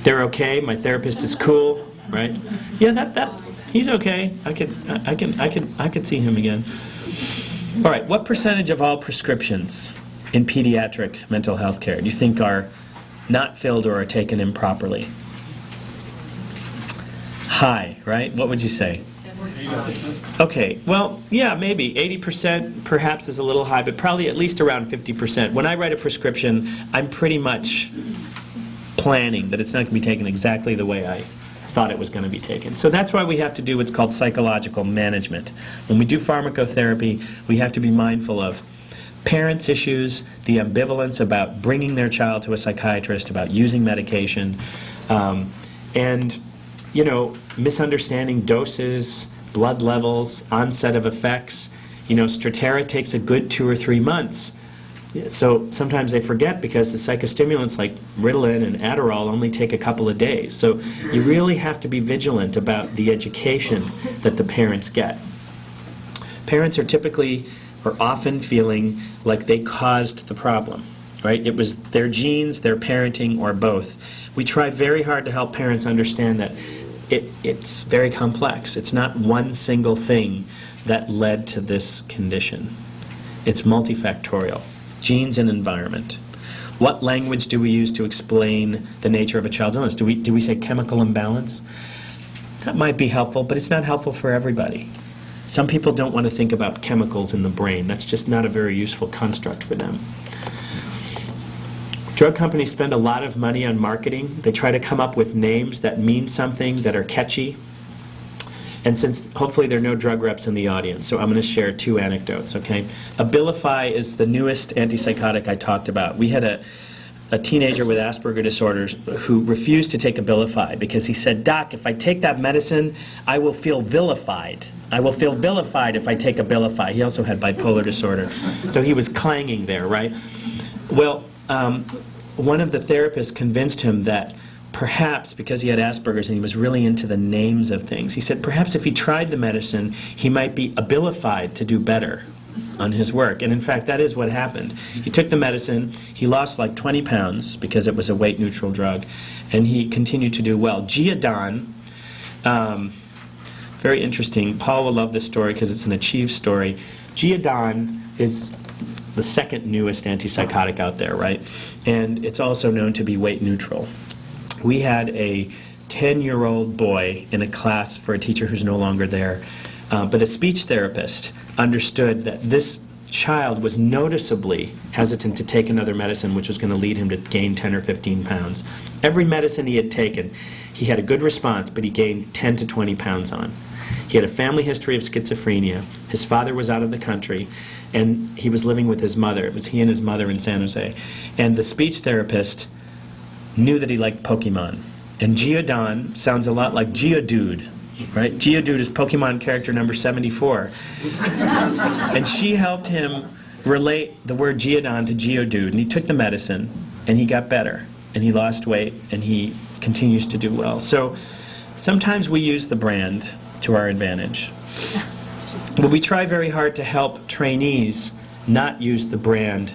[SPEAKER 2] They're okay. My therapist is cool, right? Yeah, that he's okay. I could see him again. All right. What percentage of all prescriptions in pediatric mental health care do you think are not filled or are taken improperly? High, right? What would you say? Okay, well, yeah, maybe. 80% perhaps is a little high, but probably at least around 50%. When I write a prescription, I'm pretty much planning that it's not going to be taken exactly the way I thought it was going to be taken. So that's why we have to do what's called psychological management. When we do pharmacotherapy, we have to be mindful of parents' issues, the ambivalence about bringing their child to a psychiatrist, about using medication, and, you know, misunderstanding doses, blood levels, onset of effects. You know, Strattera takes a good 2 or 3 months. So sometimes they forget because the psychostimulants like Ritalin and Adderall only take a couple of days. So you really have to be vigilant about the education that the parents get. Parents are typically or often feeling like they caused the problem, right? It was their genes, their parenting, or both. We try very hard to help parents understand that it's very complex. It's not one single thing that led to this condition. It's multifactorial. Genes and environment. What language do we use to explain the nature of a child's illness? Do we say chemical imbalance? That might be helpful, but it's not helpful for everybody. Some people don't want to think about chemicals in the brain. That's just not a very useful construct for them. Drug companies spend a lot of money on marketing. They try to come up with names that mean something, that are catchy. And since hopefully there are no drug reps in the audience, so I'm going to share 2 anecdotes, okay? Abilify is the newest antipsychotic I talked about. We had a teenager with Asperger disorders who refused to take Abilify because he said, "Doc, if I take that medicine, I will feel vilified. I will feel vilified if I take Abilify." He also had bipolar disorder. So he was clanging there, right? Well, one of the therapists convinced him that perhaps because he had Asperger's and he was really into the names of things, he said perhaps if he tried the medicine, he might be abilified to do better on his work. And in fact, that is what happened. He took the medicine, he lost like 20 pounds because it was a weight-neutral drug, and he continued to do well. Geodon, very interesting. Paul will love this story because it's an achieved story. Geodon is the second newest antipsychotic out there, right? And it's also known to be weight neutral. We had a 10-year-old boy in a class for a teacher who's no longer there, but a speech therapist understood that this child was noticeably hesitant to take another medicine which was going to lead him to gain 10 or 15 pounds. Every medicine he had taken, he had a good response, but he gained 10 to 20 pounds on. He had a family history of schizophrenia. His father was out of the country, and he was living with his mother. It was he and his mother in San Jose. And the speech therapist knew that he liked Pokemon. And Geodon sounds a lot like Geodude, right? Geodude is Pokemon character number 74. And she helped him relate the word Geodon to Geodude, and he took the medicine, and he got better, and he lost weight, and he continues to do well. So sometimes we use the brand to our advantage. But we try very hard to help trainees not use the brand,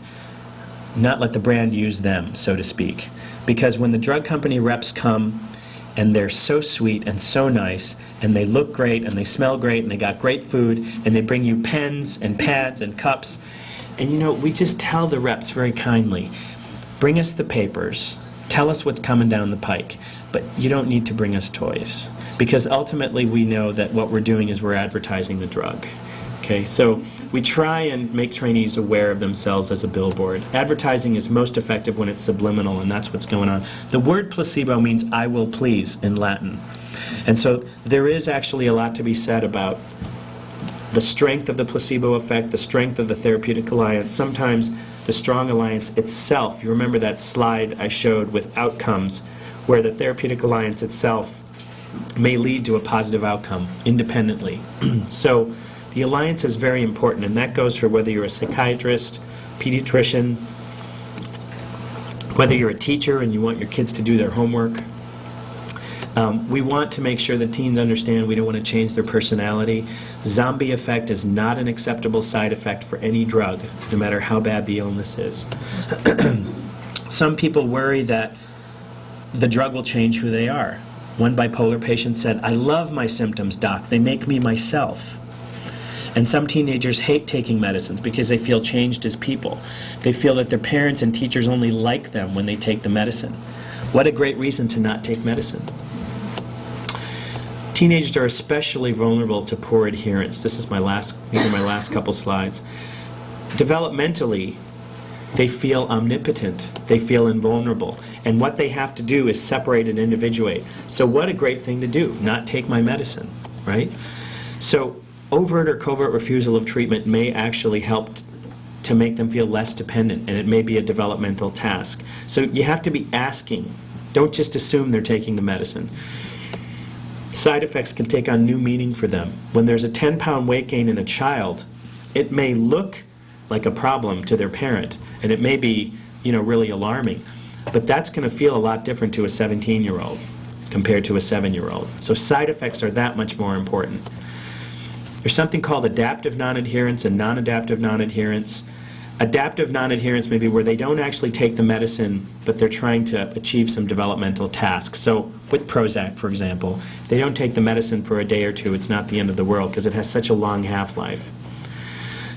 [SPEAKER 2] not let the brand use them, so to speak. Because when the drug company reps come and they're so sweet and so nice and they look great and they smell great and they got great food and they bring you pens and pads and cups, and you know, we just tell the reps very kindly, bring us the papers, tell us what's coming down the pike, but you don't need to bring us toys. Because ultimately we know that what we're doing is we're advertising the drug. Okay, so we try and make trainees aware of themselves as a billboard. Advertising is most effective when it's subliminal, and that's what's going on. The word placebo means "I will please" in Latin. And so there is actually a lot to be said about the strength of the placebo effect, the strength of the therapeutic alliance, sometimes the strong alliance itself. You remember that slide I showed with outcomes, where the therapeutic alliance itself may lead to a positive outcome independently. So the alliance is very important, and that goes for whether you're a psychiatrist, pediatrician, whether you're a teacher and you want your kids to do their homework. We want to make sure that teens understand we don't want to change their personality. Zombie effect is not an acceptable side effect for any drug, no matter how bad the illness is. Some people worry that the drug will change who they are. One bipolar patient said, "I love my symptoms, doc. They make me myself." And some teenagers hate taking medicines because they feel changed as people. They feel that their parents and teachers only like them when they take the medicine. What a great reason to not take medicine. Teenagers are especially vulnerable to poor adherence. These are my last couple slides. Developmentally, they feel omnipotent. They feel invulnerable. And what they have to do is separate and individuate. So what a great thing to do, not take my medicine, right? So overt or covert refusal of treatment may actually help to make them feel less dependent, and it may be a developmental task. So you have to be asking. Don't just assume they're taking the medicine. Side effects can take on new meaning for them. When there's a 10-pound weight gain in a child, it may look like a problem to their parent, and it may be, really alarming. But that's going to feel a lot different to a 17-year-old compared to a 7-year-old. So side effects are that much more important. There's something called adaptive non-adherence and non-adaptive non-adherence. Adaptive non-adherence may be where they don't actually take the medicine, but they're trying to achieve some developmental tasks. So with Prozac, for example, if they don't take the medicine for a day or two, it's not the end of the world because it has such a long half-life.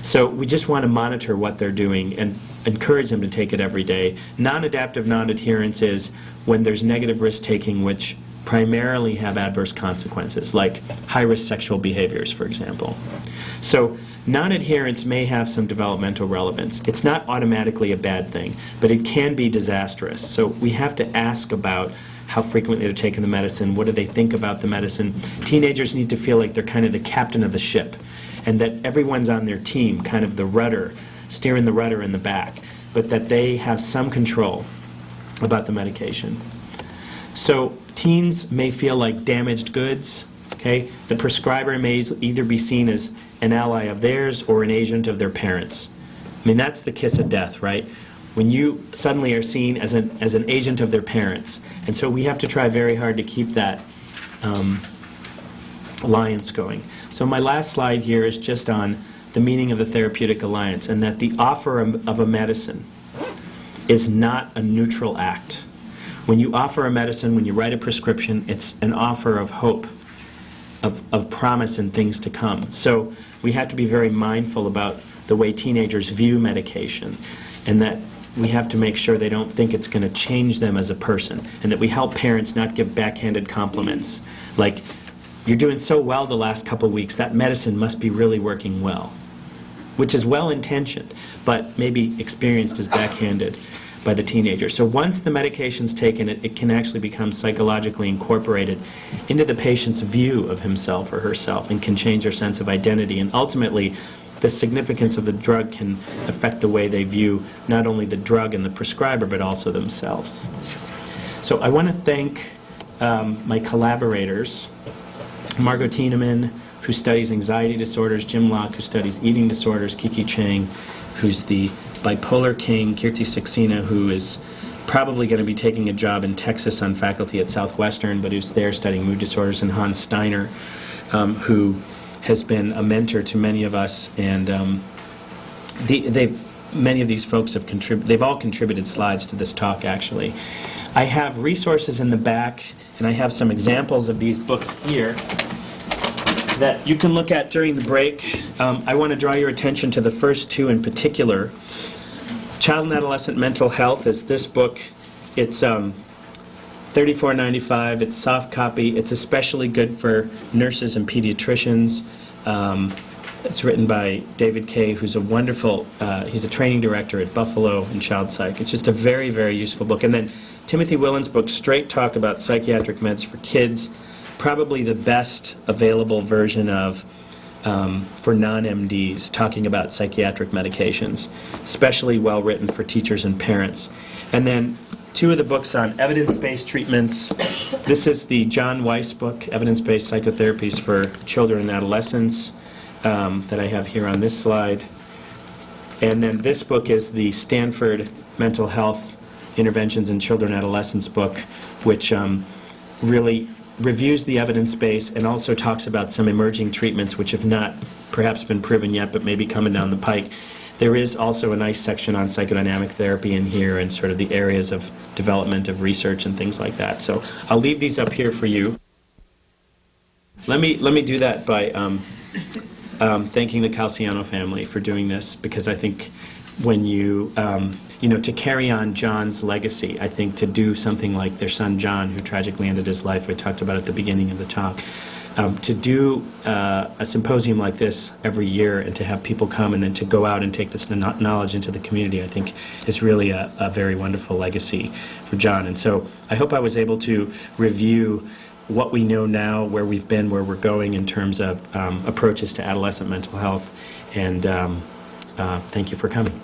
[SPEAKER 2] So we just want to monitor what they're doing and encourage them to take it every day. Non-adaptive non-adherence is when there's negative risk-taking which primarily have adverse consequences, like high-risk sexual behaviors, for example. So non-adherence may have some developmental relevance. It's not automatically a bad thing, but it can be disastrous. So we have to ask about how frequently they're taking the medicine, what do they think about the medicine. Teenagers need to feel like they're kind of the captain of the ship, and that everyone's on their team, kind of the rudder, steering the rudder in the back, but that they have some control about the medication. So teens may feel like damaged goods. Okay? The prescriber may either be seen as an ally of theirs or an agent of their parents. I mean, that's the kiss of death, right? When you suddenly are seen as an agent of their parents. And so we have to try very hard to keep that alliance going. So my last slide here is just on the meaning of the therapeutic alliance, and that the offer of a medicine is not a neutral act. When you offer a medicine, when you write a prescription, it's an offer of hope, of promise and things to come. So we have to be very mindful about the way teenagers view medication, and that we have to make sure they don't think it's going to change them as a person, and that we help parents not give backhanded compliments. Like, you're doing so well the last couple weeks, that medicine must be really working well, which is well-intentioned, but maybe experienced as backhanded by the teenager. So once the medication's taken, it can actually become psychologically incorporated into the patient's view of himself or herself and can change their sense of identity. And ultimately, the significance of the drug can affect the way they view not only the drug and the prescriber, but also themselves. So I want to thank my collaborators, Margot Tienemann, who studies anxiety disorders, Jim Locke, who studies eating disorders, Kiki Chang, who's the bipolar king, Kirti Saxena, who is probably going to be taking a job in Texas on faculty at Southwestern, but who's there studying mood disorders, and Hans Steiner, who has been a mentor to many of us, and many of these folks have contributed. They've all contributed slides to this talk, actually. I have resources in the back, and I have some examples of these books here that you can look at during the break. I want to draw your attention to the first two in particular. Child and Adolescent Mental Health is this book. It's $34.95. It's soft copy. It's especially good for nurses and pediatricians. It's written by David Kay, who's a wonderful, he's a training director at Buffalo in Child Psych. It's just a very, very useful book. And then Timothy Willen's book, Straight Talk About Psychiatric Meds for Kids, probably the best available version of for non-MDs talking about psychiatric medications, especially well written for teachers and parents. And then two of the books on evidence-based treatments. This is the John Weiss book, Evidence-Based Psychotherapies for Children and Adolescents, that I have here on this slide. And then this book is the Stanford Mental Health Interventions in Children and Adolescents book, which really reviews the evidence base and also talks about some emerging treatments which have not perhaps been proven yet, but maybe coming down the pike. There is also a nice section on psychodynamic therapy in here and sort of the areas of development of research and things like that. So I'll leave these up here for you. Let me do that by thanking the Calciano family for doing this, because I think when you to carry on John's legacy, I think to do something like their son John, who tragically ended his life, we talked about at the beginning of the talk, to do a symposium like this every year and to have people come and then to go out and take this knowledge into the community, I think is really a very wonderful legacy for John. And so I hope I was able to review what we know now, where we've been, where we're going in terms of approaches to adolescent mental health. And thank you for coming.